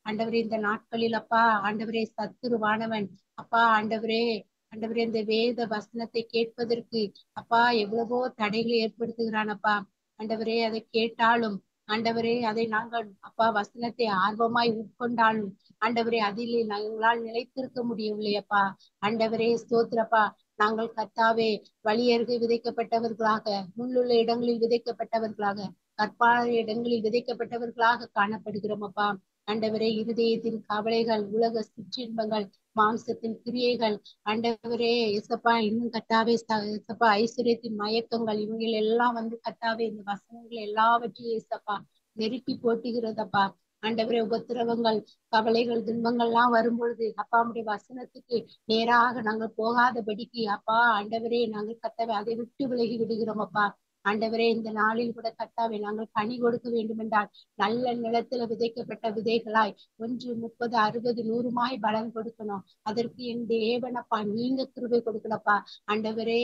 ஆண்டவரே, இந்த நாட்களில் அப்பா ஆண்டவரே சத்துருவானவன் அப்பா ஆண்டவரே, ஆண்டவரே இந்த வேத வசனத்தை கேட்பதற்கு அப்பா எவ்வளவோ தடைகளை ஏற்படுத்துகிறான் அப்பா. ஆண்டவரே, அதை கேட்டாலும் ஆண்டவரே அதை நாங்கள் அப்பா வசனத்தை ஆர்வமாய் உட்கொண்டாலும் ஆண்டவரே அதிலே நாங்களால் நிலைத்திருக்க முடியவில்லையப்பா. ஆண்டவரே ஸ்தோத்திரப்பா. நாங்கள் கர்த்தாவே வழியருகே விதைக்கப்பட்டவர்களாக, முள்ளுள்ள இடங்களில் விதைக்கப்பட்டவர்களாக, கற்பான இடங்களில் விதைக்கப்பட்டவர்களாக காணப்படுகிறோம் அப்பா. ஆண்டவரே, இருதயத்தின் கவலைகள், உலக சிற்றின்பங்கள், மாம்சத்தின் கிரியைகள், ஆண்டவரே இசப்பா இன்னும் கர்த்தாவே இசப்பா ஐஸ்வர்யத்தின் மயக்கங்கள், இவங்க எல்லாம் கர்த்தாவே இந்த வசனங்கள் எல்லாவற்றையும் இசப்பா நெருக்கி போட்டுகிறதப்பா. ஆண்டவரே, உபத்திரவங்கள், கவலைகள், துன்பங்கள்லாம் வரும்பொழுது அப்பா உடைய வசனத்துக்கு நேராக நாங்கள் போகாதபடிக்கு அப்பா ஆண்டவரே நாங்கள் கர்த்தாவே அதை விட்டு விலகி விடுகிறோம் அப்பா. ஆண்டவரே, இந்த நாளில் கூட கர்த்தாவே நாங்கள் கனி கொடுக்க வேண்டும் என்றால் நல்ல நிலத்துல விதைக்கப்பட்ட விதைகளாய் 1, 30, 60, 100 பலன் கொடுக்கணும். அதற்கு என் தேவனப்பா நீங்க கிருபை கொடுக்கலப்பா. ஆண்டவரே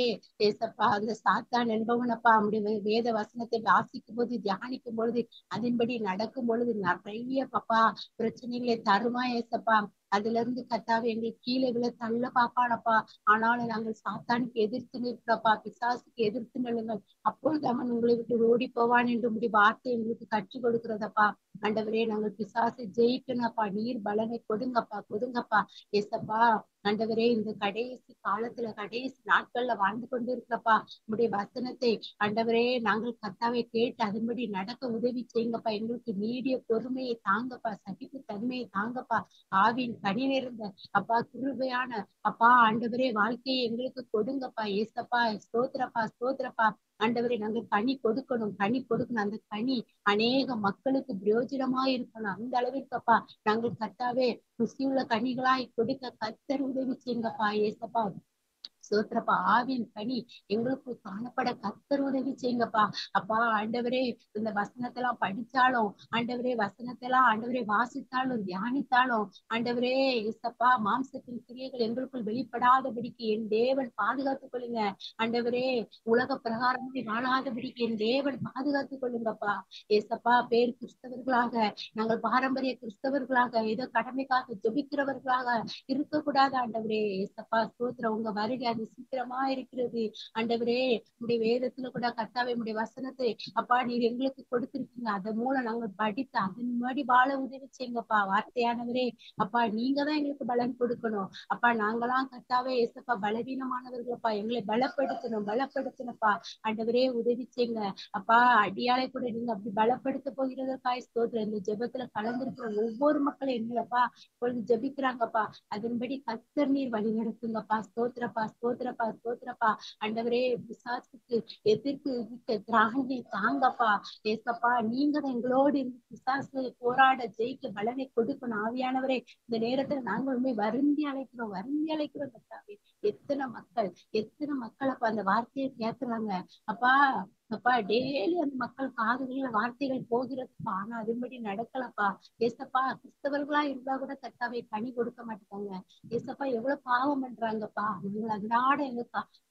ஏசப்பா, அந்த சாத்தான் என்பவனப்பா அவனுடைய வேத வசனத்தை வாசிக்கும் போது, தியானிக்கும் பொழுது, அதன்படி நடக்கும் பொழுது நிறைய பாப்பா பிரச்சனைகளை தருமா ஏசப்பா. அதுல இருந்து கர்த்தாவே எங்களுக்கு கீழே விழ தள்ள பாப்பானப்பா. ஆனாலும் நாங்கள் சாத்தானுக்கு எதிர்த்து நிற்கிறப்பா, பிசாசுக்கு எதிர்த்து நில்லுங்கள், அப்பொழுது அவன் உங்களை விட்டு ஓடி போவான் என்று உடைய வார்த்தை எங்களுக்கு கற்றுக் கொடுக்கிறதப்பா. ஆண்டவரே, நாங்கள் பிசாசை ஜெயிக்கணும்ப்பா. நீர் பலனை கொடுங்கப்பா, கொடுங்கப்பா ஏசப்பா. ஆண்டவரே, இந்த கடைசி காலத்துல கடைசி நாட்கள்ல வாழ்ந்து கொண்டு இருக்கிறப்பா உடைய வசனத்தை ஆண்டவரே நாங்கள் கர்த்தாவை கேட்டு அதன்படி நடக்க உதவி செய்யுங்கப்பா. எங்களுக்கு நீடிய பொறுமையை தாங்கப்பா, சகிப்பு தன்மையை தாங்கப்பா. ஆவின் கனி நிறைந்த அப்பா கிருபையான அப்பா ஆண்டவரே வாழ்க்கையை எங்களுக்கு கொடுங்கப்பா ஏசப்பா. ஸ்தோத்திரப்பா, ஸ்தோத்திரப்பா. ஆண்டவரே, நாங்கள் கனி கொடுக்கணும், கனி கொடுக்கணும். அந்த கனி அநேக மக்களுக்கு பிரயோஜனமா இருக்கணும். அந்த அளவிற்கப்பா நாங்கள் கர்த்தாவே ருசியுள்ள கனிகளாய் கொடுக்க கர்த்தர் உதவி செய்யுங்கப்பா ஏசப்பா. ஸ்தோத்திரப்பா. ஆவியின் கனி எங்களுக்கு காணப்பட கர்த்தர் உதவி செய்யுங்கப்பா. அப்பா ஆண்டவரே, இந்த வசனத்தெல்லாம் படிச்சாலும் ஆண்டவரே, வசனத்தெல்லாம் ஆண்டவரே வாசித்தாலும் தியானித்தாலும் ஆண்டவரே இசப்பா, மாம்சத்தின் கிரியைகள் எங்களுக்குள் வெளிப்படாதபடிக்கு என் தேவன் பாதுகாத்துக் கொள்ளுங்க. ஆண்டவரே, உலக பிரகாரமே வாழாதபடிக்கு என் தேவன் பாதுகாத்துக் கொள்ளுங்கப்பா. ஏசப்பா, பேர் கிறிஸ்தவர்களாக, நாங்கள் பாரம்பரிய கிறிஸ்தவர்களாக, ஏதோ கடமைக்காக ஜெபிக்கிறவர்களாக இருக்கக்கூடாது ஆண்டவரே. ஏசப்பா ஸ்தோத்திரம். உங்க வருகை அது சீக்கிரமா இருக்கிறது ஆண்டவரே. உடைய வேதத்துல கூட கர்த்தாவே உடைய வசனத்தை அப்பா நீர் எங்களுக்கு கொடுத்திருக்கீங்க. அதன் மூலம் நாங்கள் படித்து அதன் முன்னாடி வாழ உதவி செய்யுங்கப்பா. வார்த்தையானவரே, அப்பா நீங்க தான் எங்களுக்கு பலன் கொடுக்கணும். அப்பா நாங்களாம் கர்த்தாவே ஏசப்பா பலவீனமானவர்களப்பா, எங்களை பலப்படுத்தணும்ப்பா. ஆண்டவரே உதவி செய்யுங்க. அப்பா அடியாளை கூட நீங்க அப்படி பலப்படுத்த போகிறதற்காய் ஸ்தோத்திரம். இந்த ஜெபத்துல கலந்திருக்கிற ஒவ்வொரு மக்களும் என்னப்பா இப்பொழுது ஜெபிக்கிறாங்கப்பா, அதன்படி கர்த்தர் நீர் வழி நடத்துங்கப்பா. ஸ்தோத்திரப்பா, ஸ்தோத்திரப்பா, ஸ்தோத்திரப்பா. ஆண்டவரே, பிசாசுக்கு எதிர்த்து இருக்க திராணியை தாங்கப்பா. ஏசப்பா நீங்க தான் எங்களோடு இருந்து பிசாசு போராட ஜெயிக்க பலனை கொடுக்கணும். ஆவியானவரே, இந்த நேரத்துல நாங்களுமே வருந்தி அழைக்கிறோம் கர்த்தாவே. எத்தனை மக்கள் அப்ப அந்த வார்த்தையை கேட்கிறாங்க. அப்பா அப்பா டெய்லி அந்த மக்கள் காதுகள்ல வார்த்தைகள் போகிறதுப்பா. ஆனா அதன்படி நடக்கலப்பா. ஏசப்பா கிறிஸ்தவர்களா இருந்தா கூட கர்த்தாவே கனி கொடுக்க மாட்டாங்க. ஏசப்பா எவ்வளவு பாவம் பண்றாங்கப்பா. நாங்கள் அதனால எங்க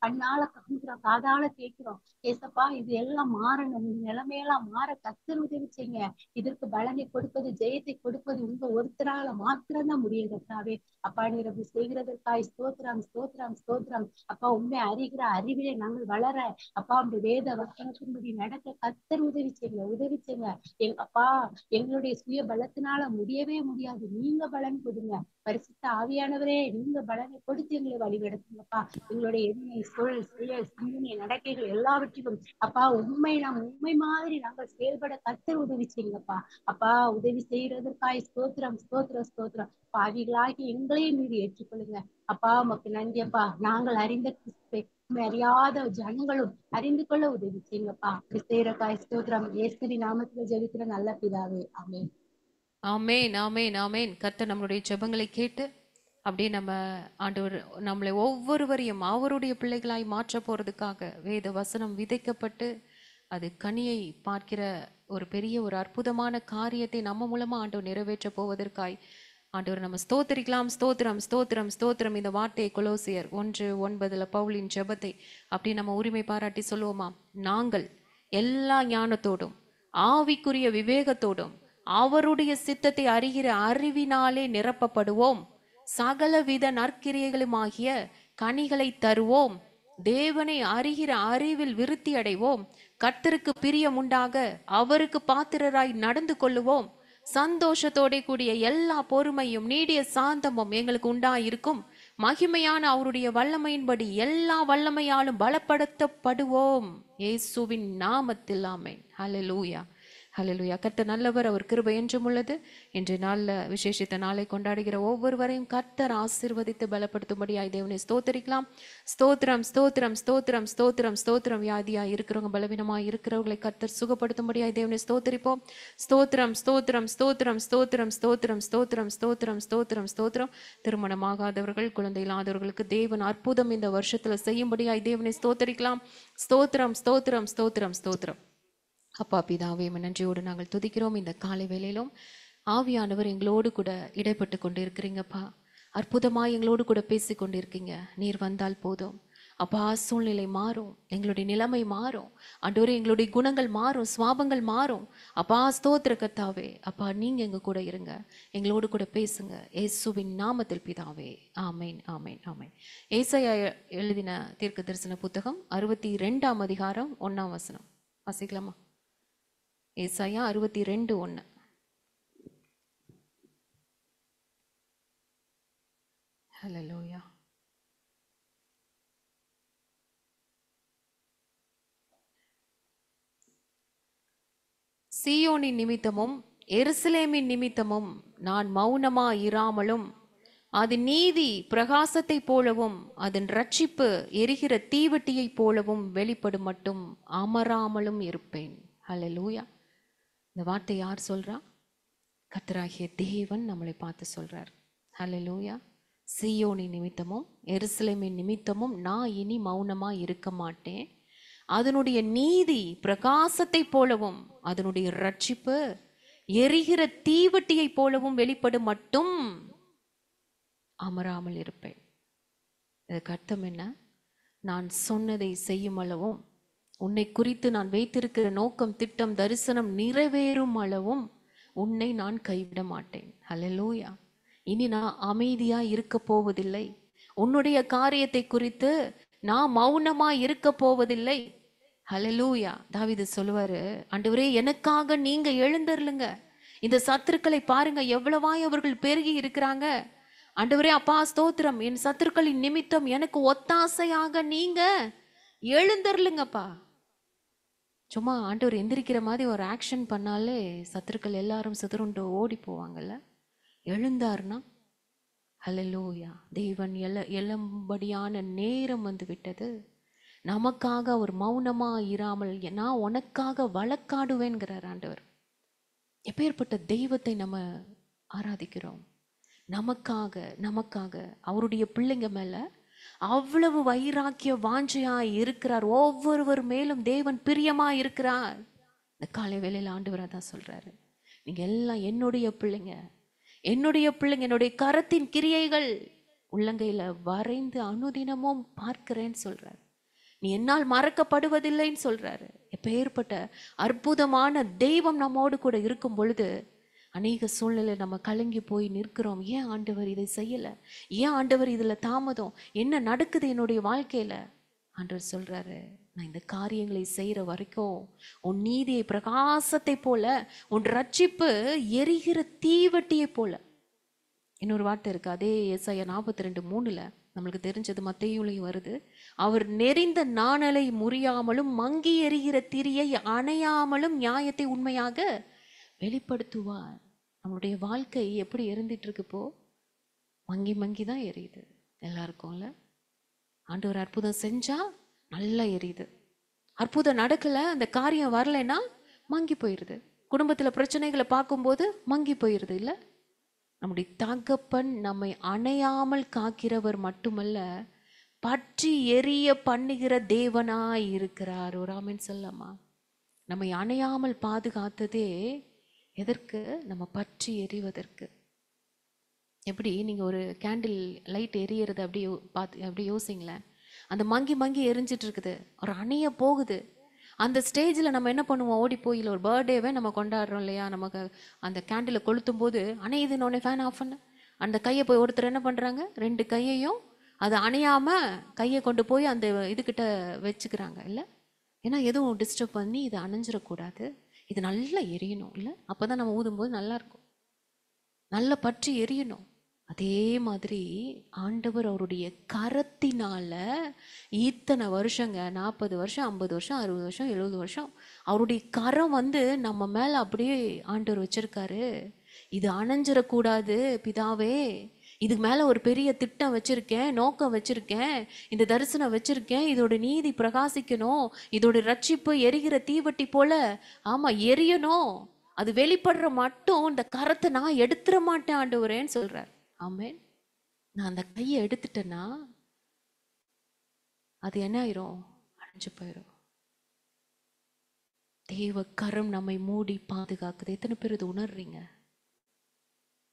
கண்ணால காண்கிறோம், காதால கேட்கிறோம். ஏசப்பா இது எல்லாம் மாறணும். இந்த நிலைமையெல்லாம் மாற கர்த்தர் உதவி செய்யுங்க. இதற்கு பலனை கொடுப்பது, ஜெயத்தை கொடுப்பது உங்க ஒருத்தரால மாத்திரம்தான் முடியும் கர்த்தாவே. அப்பா நீர் அப்படி செய்கிறதற்காய் ஸ்தோத்திரம், ஸ்தோத்திரம், ஸ்தோத்திரம். அப்பா உண்மை அறிகிற அறிவிலே நாங்கள் வளர, அப்பா உங்களுடைய வேத வசனத்தின்படி நடக்க கர்த்தர் உதவி செய்யுங்க, உதவி செய்யுங்க. அப்பா எங்களுடைய சுய பலத்தினால முடியவே முடியாது. நீங்க பலன் கொடுங்க. பரிசுத்த ஆவியானவரே, நீங்க பலனை கொடுத்து எங்களை வழிநடத்துங்கப்பா. எங்களுடைய எண்ணெய், சொல், செயல், சிந்தனை, நடக்கைகள் எல்லாவற்றிலும் அப்பா உண்மை மாதிரி நாங்கள் செயல்பட கர்த்தர் உதவி செய்யுங்கப்பா. அப்பா உதவி செய்யறதற்காய் ஸ்தோத்திரம், ஸ்தோத்திரம், ஸ்தோத்திரம். பாவிகளாகி எங்களையும் மீறி ஏற்றுக்கொள்ளுங்க. அப்பா உமக்கு நன்றி அப்பா. நாங்கள் அறிந்த கிறிஸ்துவை அறியாத ஜனங்களும் அறிந்து கொள்ள உதவி செய்யுங்கப்பா. கிறிஸ்தேரக்காய் ஸ்தோத்திரம். இயேசுவின் நாமத்துல ஜெபிக்கிற நல்ல பிதாவே, ஆமென். ஆமேன், ஆமேன், ஆமேன். கர்த்தர் நம்மளுடைய ஜெபங்களை கேட்டு அப்படியே நம்ம ஆண்டவர் நம்மளை ஒவ்வொருவரையும் அவருடைய பிள்ளைகளாய் மாற்ற போறதுக்காக வேத வசனம் விதைக்கப்பட்டு அது கனியை பார்க்கிற ஒரு பெரிய ஒரு அற்புதமான காரியத்தை நம்ம மூலமா ஆண்டவர் நிறைவேற்ற போவதற்காய் ஆண்டவர் நம்ம ஸ்தோத்திரிக்கலாம். ஸ்தோத்திரம், ஸ்தோத்திரம், ஸ்தோத்திரம். இந்த வார்த்தையை கொலோசியர் 1:9 பவுலின் ஜெபத்தை அப்படி நம்ம உரிமை பாராட்டி சொல்லுவோமா? நாங்கள் எல்லா ஞானத்தோடும் ஆவிக்குரிய விவேகத்தோடும் அவருடைய சித்தத்தை அறிகிற அறிவினாலே நிரப்பப்படுவோம். சகலவித நற்கிரியைகளுமாகிய கனிகளை தருவோம். தேவனை அறிகிற அறிவில் விருத்தி அடைவோம். கர்த்தருக்கு பிரியம் உண்டாக அவருக்கு பாத்திரராய் நடந்து கொள்ளுவோம். சந்தோஷத்தோட கூடிய எல்லா பொறுமையும் நீடிய சாந்தமும் எங்களுக்கு உண்டாயிருக்கும். மகிமையான அவருடைய வல்லமையின்படி எல்லா வல்லமையாலும் பலப்படுத்தப்படுவோம். இயேசுவின் நாமத்தில் ஆமென். ஹல்லேலூயா, ஹல்லேலூயா. கர்த்தர் நல்லவர், அவர் கிருபை என்றும் உள்ளது. இன்று நாள்ல விசேஷித்த நாளை கொண்டாடுகிற ஒவ்வொருவரையும் கர்த்தர் ஆசீர்வதித்து பலப்படுத்தும்படியாய் தேவனை ஸ்தோத்தரிக்கலாம். ஸ்தோத்திரம், ஸ்தோத்திரம், ஸ்தோத்திரம், ஸ்தோத்திரம், ஸ்தோத்திரம். வியாதியா இருக்கிறவங்க, பலவீனமாய் இருக்கிறவர்களை கர்த்தர் சுகப்படுத்தும்படியாய் தேவனை ஸ்தோத்தரிப்போம். ஸ்தோத்திரம், ஸ்தோத்திரம், ஸ்தோத்திரம், ஸ்தோத்திரம், ஸ்தோத்திரம், ஸ்தோத்திரம், ஸ்தோத்திரம், ஸ்தோத்திரம், ஸ்தோத்திரம். திருமணமாகாதவர்கள், குழந்தை இல்லாதவர்களுக்கு தேவன் அற்புதம் இந்த வருஷத்துல செய்யும்படியாய் தேவனை ஸ்தோத்தரிக்கலாம். ஸ்தோத்திரம், ஸ்தோத்திரம், ஸ்தோத்திரம், ஸ்தோத்திரம். அப்பா பிதாவே, நன்றியோடு நாங்கள் துதிக்கிறோம். இந்த காலை வேளையிலும் ஆவியானவர் எங்களோடு கூட இடைப்பட்டு கொண்டு இருக்கிறீங்கப்பா. அற்புதமாக எங்களோடு கூட பேசி கொண்டு இருக்கீங்க. நீர் வந்தால் போதும் அப்பா, சூழ்நிலை மாறும், எங்களுடைய நிலைமை மாறும் ஆண்டவரே, எங்களுடைய குணங்கள் மாறும், சுவாபங்கள் மாறும். அப்பா ஸ்தோத்திர கர்த்தாவே, அப்பா நீங்க எங்க கூட இருங்க, எங்களோடு கூட பேசுங்க. இயேசுவின் நாமத்தில் பிதாவே, ஆமேன், ஆமேன், ஆமேன். ஏசாயா எழுதின தீர்க்க தரிசன புத்தகம் 62ஆம் அதிகாரம் 1ஆம் வசனம் வாசிக்கலாமா? ஏசாயா 62:1. ஹல்லேலூயா. சீயோனின் நிமித்தமும் எருசலேமின் நிமித்தமும் நான் மௌனமா இராமலும் அதன் நீதி பிரகாசத்தை போலவும் அதன் ரட்சிப்பு எரிகிற தீவட்டியை போலவும் வெளிப்படும் மட்டும் அமராமலும் இருப்பேன். ஹல்லேலூயா. இந்த வார்த்தை யார் சொல்றா? கர்த்தராகிய தேவன் நம்மளை பார்த்து சொல்றார். ஹல்லேலூயா. சீயோனின் நிமித்தமும் எருசலேமின் நிமித்தமும் நான் இனி மௌனமா இருக்க மாட்டேன். அதனுடைய நீதி பிரகாசத்தை போலவும் அதனுடைய ரட்சிப்பு எரிகிற தீவட்டியை போலவும் வெளிப்படும் மட்டும் அமராமல் இருப்பேன். இதுக்கு அர்த்தம் என்ன? நான் சொன்னதை செய்யும் அளவும், உன்னை குறித்து நான் வைத்திருக்கிற நோக்கம், திட்டம், தரிசனம் நிறைவேறும் அளவும் உன்னை நான் கைவிட மாட்டேன். ஹல்லேலூயா. இனி நான் அமைதியா இருக்க போவதில்லை. உன்னுடைய காரியத்தை குறித்து நான் மௌனமா இருக்க போவதில்லை. ஹல்லேலூயா. தாவீது சொல்லுவாரு, ஆண்டவரே எனக்காக நீங்க எழுந்தருளுங்க. இந்த சத்துருக்களை பாருங்க எவ்வளவாய் அவர்கள் பெருகி இருக்கிறாங்க. ஆண்டவரே அப்பா ஸ்தோத்திரம், என் சத்துருக்களின் நிமித்தம் எனக்கு ஒத்தாசையாக நீங்க எழுந்தருளுங்கப்பா. சும்மா ஆண்டவர் எந்திரிக்கிற மாதிரி ஒரு ஆக்ஷன் பண்ணாலே சத்துருக்கள் எல்லாரும் சிதறுண்டு ஓடி போவாங்கல்ல. எழுந்தார்னா ஹல்லேலூயா, தேவன் எழும்படியான நேரம் வந்து விட்டது. நமக்காக அவர் மௌனமா இராமல் நான் உனக்காக வழக்காடுவேன்கிறார் ஆண்டவர். எப்பேற்பட்ட தெய்வத்தை நம்ம ஆராதிக்கிறோம். நமக்காக அவருடைய பிள்ளைங்க மேல அவ்வளவு வைராக்கிய வாஞ்சையா இருக்கிறார். ஒவ்வொருவர் மேலும் தேவன் பிரியமா இருக்கிறார். இந்த காலை வேளையில ஆண்டவரா தான் சொல்றாரு, நீங்க எல்லாம் என்னுடைய பிள்ளைங்க, என்னுடைய கரத்தின் கிரியைகள் உள்ளங்கையில வரைந்து அனுதினமும் பார்க்கிறேன்னு சொல்றாரு. நீ என்னால் மறக்கப்படுவதில்லைன்னு சொல்றாரு. எப்பேற்பட்ட அற்புதமான தெய்வம் நம்மோடு கூட இருக்கும் பொழுது அநேக சூழ்நிலை நம்ம கலங்கி போய் நிற்கிறோம். ஏன் ஆண்டவர் இதை செய்யல? ஏன் ஆண்டவர் இதுல தாமதம்? என்ன நடக்குது என்னுடைய வாழ்க்கையில? ஆண்டவர் சொல்றாரு, நான் இந்த காரியங்களை செய்யற வரைக்கும் உன் நீதியை பிரகாசத்தை போல, உன் ரட்சிப்பு எரிகிற தீவட்டியை போல. இன்னொரு வார்த்தை இருக்கு, அதே ஏசாயா 42:3 நம்மளுக்கு தெரிஞ்சது, மத்தேயுலையும் வருது. அவர் நெறிந்த நாணலை முறியாமலும் மங்கி எரிகிற திரியை அணையாமலும் நியாயத்தை உண்மையாக வெளிப்படுத்துவார். நம்மளுடைய வாழ்க்கை எப்படி எரிந்துட்டு இருக்கு இப்போ? மங்கி தான் எரியுது எல்லாருக்கும்ல. ஆண்டவர் அற்புதம் செஞ்சா நல்லா எரியுது. அற்புதம் நடக்கல, அந்த காரியம் வரலைன்னா மங்கி போயிடுது. குடும்பத்துல பிரச்சனைகளை பார்க்கும்போது மங்கி போயிடுது இல்ல. நம்முடைய தகப்பன் நம்மை அணையாமல் காக்கிறவர் மட்டுமல்ல, பற்றி எரிய பண்ணுகிற தேவனாய் இருக்கிறார். ஒரு ஆமென் சொல்லமா? நம்மை அணையாமல் பாதுகாத்ததே எதற்கு? நம்ம பற்றி எரிவதற்கு. எப்படி நீங்க ஒரு கேண்டில் லைட் எரியறது அப்படி யோசிங்களேன். அந்த மங்கி எரிஞ்சிட்டு இருக்குது, ஒரு அணைய போகுது. அந்த ஸ்டேஜில் நம்ம என்ன பண்ணுவோம்? ஓடி போய், இல்லை ஒரு பர்த்டேவே நம்ம கொண்டாடுறோம் இல்லையா, நமக்கு அந்த கேண்டிலை கொளுத்தும் போது அணையுதுன்னு உடனே ஃபேன் ஆஃப் பண்ண அந்த கையை போய் ஒருத்தர் என்ன பண்ணுறாங்க, 2 கையையும் அது அணையாமல் கையை கொண்டு போய் அந்த இதுக்கிட்ட வச்சுக்கிறாங்க இல்லை. ஏன்னா எதுவும் டிஸ்டர்ப் பண்ணி இதை அணைஞ்சிடக்கூடாது, இது நல்லா எரியணும் இல்லை. அப்போ தான் நம்ம ஊதும்போது நல்லாயிருக்கும், நல்லா பற்றி எரியணும். அதே மாதிரி ஆண்டவர் அவருடைய கரத்தினால இத்தனை வருஷங்க, 40 வருஷம், 50 வருஷம், 60 வருஷம், 70 வருஷம் அவருடைய கரம் வந்து நம்ம மேல அப்படியே ஆண்டவர் வச்சிருக்காரு. இது அணைஞ்சிடக்கூடாது பிதாவே, இதுக்கு மேல ஒரு பெரிய திட்டம் வச்சிருக்கேன், நோக்கம் வச்சிருக்கேன், இந்த தரிசனம் வச்சிருக்கேன், இதோட நீதி பிரகாசிக்கணும், இதோட ரட்சிப்பு எரிகிற தீவட்டி போல ஆமா எரியணும், அது வெளிப்படுற மட்டும் இந்த கரத்தை நான் எடுத்துட மாட்டேன் ஆண்டவரேன்னு சொல்றார். ஆமென். நான் அந்த கையை எடுத்துட்டேன்னா அது என்ன ஆயிரும்? அழிஞ்சு போயிடும். தேவ கரம் நம்மை மூடி பாதுகாக்குது. எத்தனை பேர் இது உணர்றீங்க?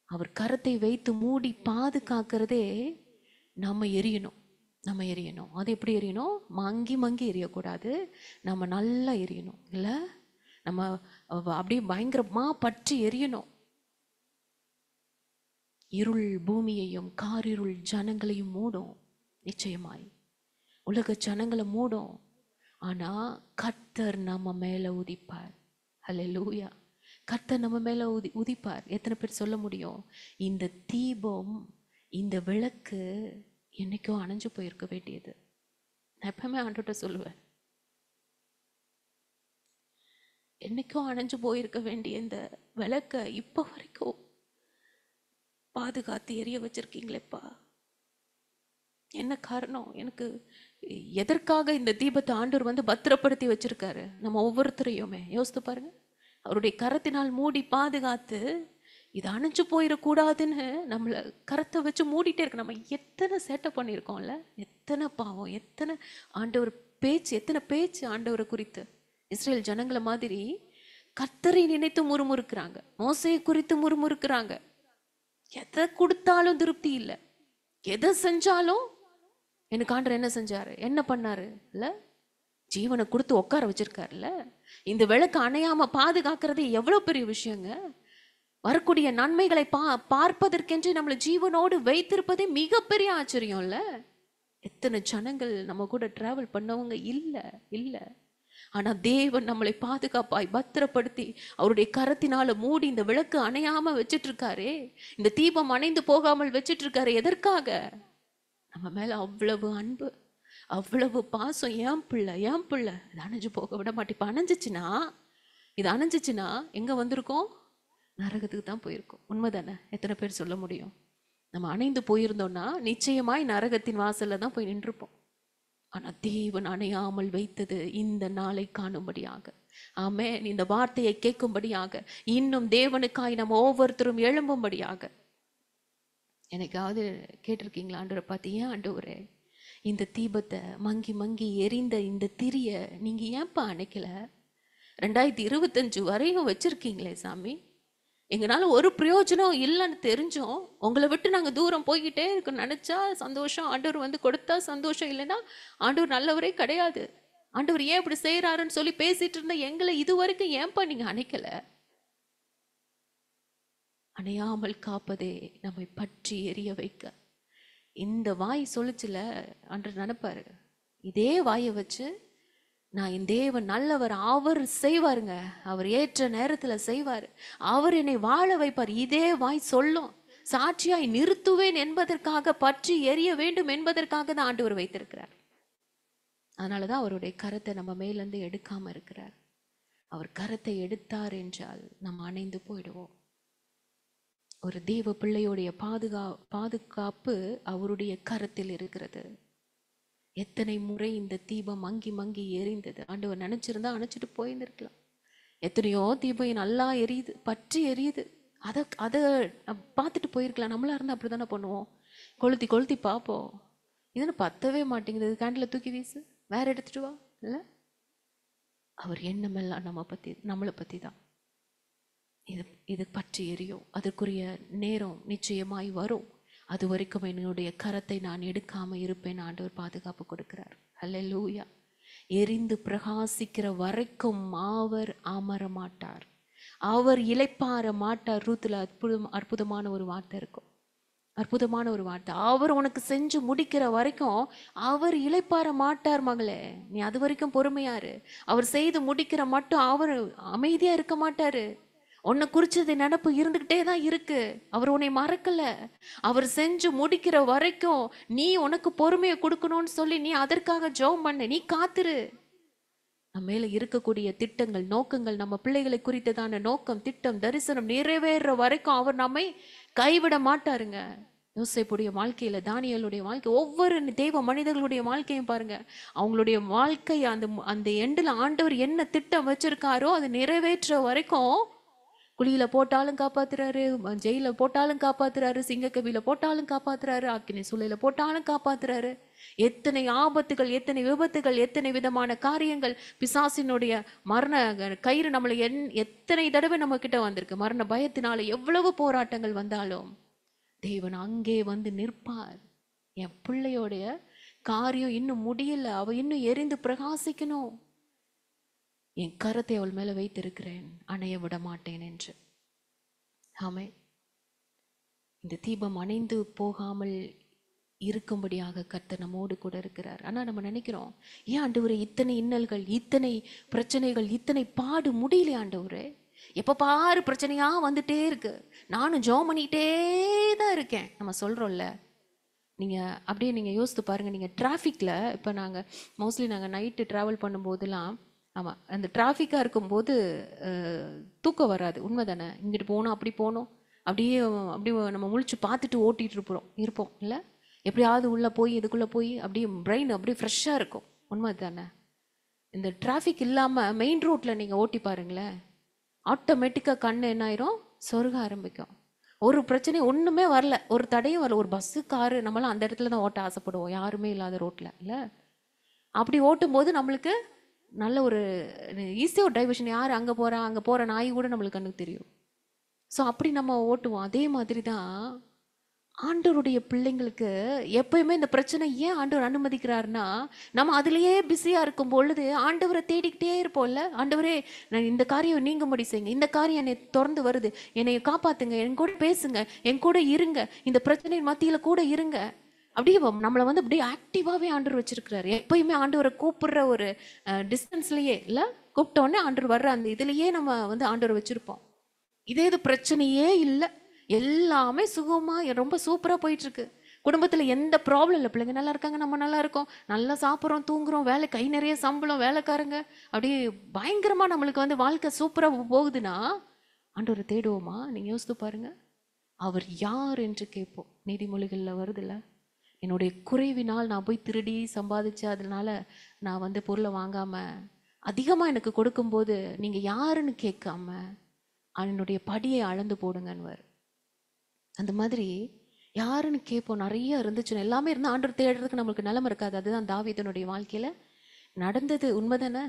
அவர் கரத்தை வைத்து மூடி பாதுகாக்கிறதே நம்ம எரியணும். அது எப்படி எரியணும்? மங்கி எரியக்கூடாது, நம்ம நல்லா எரியணும் இல்லை. நம்ம அப்படியே பயங்கரமா பற்றி எரியணும். இருள் பூமியையும் காரிருள் ஜனங்களையும் மூடும். நிச்சயமாய் உலக ஜனங்களை மூடும். ஆனா கர்த்தர் நம்ம மேல உதிப்பார். ஹல்லேலூயா. கர்த்தர் நம்ம மேல உதிப்பார். எத்தனை பேர் சொல்ல முடியும், இந்த தீபம், இந்த விளக்கு என்னைக்கோ அணைஞ்சு போயிருக்க வேண்டியது? நான் எப்பவுமே ஆண்டவர்கிட்ட சொல்லுவேன், என்னைக்கோ அணைஞ்சு போயிருக்க வேண்டிய இந்த விளக்க இப்ப வரைக்கும் பாதுகாத்து எரிய வச்சிருக்கீங்களேப்பா. என்ன காரணம்? எனக்கு எதற்காக இந்த தீபத்தை ஆண்டவர் வந்து பத்திரப்படுத்தி வச்சிருக்காரு? நம்ம ஒவ்வொருத்தரையுமே யோசித்து பாருங்க. அவருடைய கரத்தினால் மூடி பாதுகாத்து இது அணைஞ்சு போயிடக்கூடாதுன்னு நம்மளை கரத்தை வச்சு மூடிட்டே இருக்கு. நம்ம எத்தனை சேட்டை பண்ணியிருக்கோம்ல, எத்தனை பாவம், எத்தனை ஆண்டவர் பேச்சு, எத்தனை பேச்சு ஆண்டவரை குறித்து. இஸ்ரேல் ஜனங்களை மாதிரி கர்த்தரை நினைத்து முறுமுறுக்கிறாங்க, மோசையை குறித்து முறுமுறுக்கிறாங்க. எதை கொடுத்தாலும் திருப்தி இல்லை, எதை செஞ்சாலும் எனக்கு ஆண்டவர் என்ன செஞ்சாரு, என்ன பண்ணாரு இல்ல, ஜீவனை கொடுத்து உட்கார வச்சிருக்காருல்ல. இந்த விளக்கு அணையாம பாதுகாக்கிறது எவ்வளவு பெரிய விஷயங்க. வரக்கூடிய நன்மைகளை பார்ப்பதற்கென்று நம்மளை ஜீவனோடு வைத்திருப்பதே மிகப்பெரிய ஆச்சரியம்ல. எத்தனை ஜனங்கள் நம்ம கூட டிராவல் பண்ணவங்க இல்ல. ஆனா தேவன் நம்மளை பாதுகாப்பாய் பத்திரப்படுத்தி அவருடைய கரத்தினால மூடி இந்த விளக்கு அணையாம வச்சிட்டு இருக்காரே, இந்த தீபம் அணைந்து போகாமல் வச்சிட்டு இருக்காரு. எதற்காக? நம்ம மேல அவ்வளவு அன்பு, அவ்வளவு பாசம். ஏன் பிள்ளை இது அணைஞ்சு போக விட மாட்டேன். இது அணைஞ்சிச்சுன்னா எங்க வந்திருக்கோம்? நரகத்துக்கு தான் போயிருக்கோம். உண்மைதானே? எத்தனை பேர் சொல்ல முடியும்? நம்ம அணைந்து போயிருந்தோம்னா நிச்சயமாய் நரகத்தின் வாசல்ல தான் போய் நின்றுப்போம். ஆனா தேவன் அணையாமல் வைத்தது இந்த நாளை காணும்படியாக. ஆமென். இந்த வார்த்தையை கேட்கும்படியாக, இன்னும் தேவனுக்காய் நம்ம ஒவ்வொருத்தரும் எழும்பும்படியாக. எனக்காவது கேட்டிருக்கீங்களா ஆண்டவரை பார்த்து, ஏன் ஆண்டவரே இந்த தீபத்தை மங்கி மங்கி எரிந்த இந்த திரிய நீங்க ஏன்பா அணைக்கல? 2025 வரையும் வச்சிருக்கீங்களே சாமி, எங்களால ஒரு பிரயோஜனம் இல்லைன்னு தெரிஞ்சோம் உங்களை விட்டு நாங்கள் தூரம் போய்கிட்டே இருக்கோம். நினைச்சா சந்தோஷம், ஆண்டவர் வந்து கொடுத்தா சந்தோஷம், இல்லைன்னா ஆண்டவர் நல்லவரே கிடையாது, ஆண்டவர் ஏன் இப்படி செய்யறாருன்னு சொல்லி பேசிட்டு இருந்த எங்களை இது வரைக்கும் ஏன்பா நீங்க அணைக்கல? அணையாமல் காப்பதே நம்மை பற்றி எரிய வைக்க. இந்த வாய் சொல்லுச்சுல, ஆண்டவர் நினைப்பாரு, இதே வாயை வச்சு நான் என் தேவன் நல்லவர், அவர் செய்வாருங்க, அவர் ஏற்ற நேரத்துல செய்வார், அவர் என்னை வாழ வைப்பார். இதே வாய் சொல்லும், சாட்சியாய் நிறுத்துவேன் என்பதற்காக, பற்றி எரிய வேண்டும் என்பதற்காக தான் ஆண்டவர் வைத்திருக்கிறார். அதனாலதான் அவருடைய கரத்தை நம்ம மேலிருந்து எடுக்காம இருக்கிறார். அவர் கரத்தை எடுத்தார் என்றால் நம்ம அணைந்து போயிடுவோம். ஒரு தேவ பிள்ளையுடைய பாதுகாப்பு அவருடைய கரத்தில் இருக்கிறது. எத்தனை முறை இந்த தீபம் மங்கி மங்கி எரிந்தது. ஆண்டவர் நினைச்சிருந்தா அணைச்சிட்டு போயிருந்திருக்கலாம். எத்தனையோ தீபம் நல்லா எரியுது, பற்றி எரியுது, அதை பார்த்துட்டு போயிருக்கலாம். நம்மளா இருந்தா அப்படித்தானே பண்ணுவோம், கொளுத்தி கொளுத்தி பார்ப்போம். இதுன்னு பத்தவே மாட்டேங்குது, கேண்டில் தூக்கி வீசு, வேற எடுத்துட்டு வா. இல்லை, அவர் எண்ணமெல்லாம் நம்மளை பத்தி தான். இது பற்றி எரியும். அதற்குரிய நேரம் நிச்சயமாய் வரும். அது வரைக்கும் என்னுடைய கரத்தை நான் எடுக்காம இருப்பேன். ஆண்டவர் பாதுகாப்பு கொடுக்கிறார். அல்லேலூயா. எரிந்து பிரகாசிக்கிற வரைக்கும் அவர் அமர மாட்டார், அவர் இளைப்பாற மாட்டார். ரூத்துல அற்புதமான ஒரு வார்த்தை இருக்கும், அற்புதமான ஒரு வார்த்தை. அவர் உனக்கு செஞ்சு முடிக்கிற வரைக்கும் அவர் இளைப்பாற மாட்டார். மகளே, நீ அது வரைக்கும் பொறுமையாரு. அவர் செய்து முடிக்கிற மட்டும் அவர் அமைதியா இருக்க மாட்டாரு. உன்னை குறிச்சது நினப்பு இருந்துகிட்டே தான் இருக்கு. அவர் உன்னை மறக்கல. அவர் செஞ்சு முடிக்கிற வரைக்கும் நீ உனக்கு பொறுமையை கொடுக்கணும்னு சொல்லி நீ அதற்காக ஜெபம் பண்ணு, நீ காத்துரு. நம்ம மேல இருக்கக்கூடிய திட்டங்கள், நோக்கங்கள், நம்ம பிள்ளைகளை குறித்ததான நோக்கம், திட்டம், தரிசனம் நிறைவேற வரைக்கும் அவர் நம்மை கைவிட மாட்டாருங்க. யோசேப்புடைய வாழ்க்கையில, தானியேலுடைய வாழ்க்கை, ஒவ்வொரு தேவ மனிதர்களுடைய வாழ்க்கையும் பாருங்க. அவங்களுடைய வாழ்க்கை அந்த எண்டுல ஆண்டவர் என்ன திட்டம் வச்சிருக்காரோ அதை நிறைவேற்ற வரைக்கும் குழியில போட்டாலும் காப்பாத்துறாரு, ஜெயில போட்டாலும் காப்பாத்துறாரு, சிங்கக்கவியில போட்டாலும் காப்பாத்துறாரு, அக்கினி சூளையில போட்டாலும் காப்பாத்துறாரு. எத்தனை ஆபத்துகள், எத்தனை விபத்துகள், எத்தனை விதமான காரியங்கள், பிசாசினுடைய மரண கயிறு நம்மளை எத்தனை தடவை நம்ம கிட்ட வந்திருக்கு. மரண பயத்தினால எவ்வளவு போராட்டங்கள் வந்தாலும் தேவன் அங்கே வந்து நிற்பார். என் பிள்ளையோடைய காரியம் இன்னும் முடியல, அவ இன்னும் எரிந்து பிரகாசிக்கணும், என் கரத்தை அவள் மேல வைத்திருக்கிறேன், அணைய விட மாட்டேன் என்று. ஆமே, இந்த தீபம் அணைந்து போகாமல் இருக்கும்படியாக கர்த்தர் நம்மோடு கூட இருக்கிறார். ஆனா நம்ம நினைக்கிறோம், ஏன் ஆண்டவரே இத்தனை இன்னல்கள், இத்தனை பிரச்சனைகள், இத்தனை பாடு முடியல ஆண்டவரே, எப்ப பாரு பிரச்சனையா வந்துட்டே இருக்கு, நானும் ஜெபம் பண்ணிட்டே தான் இருக்கேன். நம்ம சொல்றோம்ல, நீங்க அப்படியே நீங்க யோசித்து பாருங்க. நீங்க டிராஃபிக்ல, இப்ப நாங்க மோஸ்ட்லி நாங்க நைட்டு டிராவல் பண்ணும்போதெல்லாம், ஆமாம், அந்த டிராஃபிக்காக இருக்கும்போது தூக்கம் வராது. உண்மை தானே? இங்கிட்டு போகணும், அப்படி போகணும், அப்படியே நம்ம முழிச்சு பார்த்துட்டு ஓட்டிகிட்டு இருப்போம் இல்லை? எப்படியாவது உள்ளே போய் இதுக்குள்ளே போய் அப்படியே பிரெயின் அப்படியே ஃப்ரெஷ்ஷாக இருக்கும். உண்மை தானே? இந்த டிராஃபிக் இல்லாமல் மெயின் ரோட்டில் நீங்கள் ஓட்டி பாருங்களேன், ஆட்டோமேட்டிக்காக கண் என்ன ஆயிரும், சொருக ஆரம்பிக்கும். ஒரு பிரச்சனை ஒண்ணுமே வரல, ஒரு தடையும் வரல. ஒரு பஸ்ஸு காரு நம்மளாம் அந்த இடத்துல தான் ஓட்ட ஆசைப்படுவோம், யாருமே இல்லாத ரோட்ல இல்ல. அப்படி ஓட்டும் போது நம்மளுக்கு நல்ல ஒரு ஈஸியா ஒரு டைவர்ஷன். யார் அங்க போறா, அங்க போற நாய் கூட நம்மளுக்கு கண்ணுக்கு தெரியும். ஸோ அப்படி நம்ம ஓட்டுவோம். அதே மாதிரி தான் ஆண்டவருடைய பிள்ளைங்களுக்கு எப்பயுமே இந்த பிரச்சனை ஏன் ஆண்டவர் அனுமதிக்கிறாருன்னா, நம்ம அதிலேயே பிஸியா இருக்கும் பொழுது ஆண்டவரை தேடிக்கிட்டே இருப்போம்ல. ஆண்டவரே, நான் இந்த காரியம் நீங்கும்படி செய்யுங்க, இந்த காரியம் என்னை தொடர்ந்து வருது, என்னை காப்பாத்துங்க, என் கூட பேசுங்க, என் கூட இருங்க, இந்த பிரச்சனையின் மத்தியில கூட இருங்க. அப்படியே நம்மளை வந்து அப்படியே ஆக்டிவாவே ஆண்டவர் வச்சிருக்கிறாரு. எப்பயுமே ஆண்டவரை கூப்பிடுற ஒரு டிஸ்டன்ஸ்லயே இல்ல, கூப்பிட்ட உடனே ஆண்டவர் வர்ற அந்த இதுலயே நம்ம வந்து ஆண்டவர் வச்சிருப்போம். இதே இது பிரச்சனையே இல்லை, எல்லாமே சுகமா ரொம்ப சூப்பரா போயிட்டு இருக்கு. குடும்பத்துல எந்த ப்ராப்ளம் இல்லை, பிள்ளைங்க நல்லா இருக்காங்க, நம்ம நல்லா இருக்கோம், நல்லா சாப்பிட்றோம், தூங்குறோம், வேலை கை நிறைய சம்பளம், வேலைக்காரங்க, அப்படியே பயங்கரமா நம்மளுக்கு வந்து வாழ்க்கை சூப்பரா போகுதுன்னா ஆண்டவரை தேடுவோமா? நீங்க யோசித்து பாருங்க. அவர் யார் என்று கேட்போம். நீதிமொழிகள்ல வருதுல்ல, என்னுடைய குறைவினால் நான் போய் திருடி சம்பாதிச்சு அதனால நான் வந்து பொருளை வாங்காம அதிகமா எனக்கு கொடுக்கும்போது நீங்க யாருன்னு கேட்காம என்னுடைய படியை அளந்து போடுங்கன்னுவார். அந்த மாதிரி யாருன்னு கேட்போம். நிறைய இருந்துச்சுன்னு எல்லாமே இருந்தால் ஆண்டவர் தேடுறதுக்கு நம்மளுக்கு நிலைமை இருக்காது. அதுதான் தாவீதனுடைய வாழ்க்கையில நடந்தது. உண்மைதானே?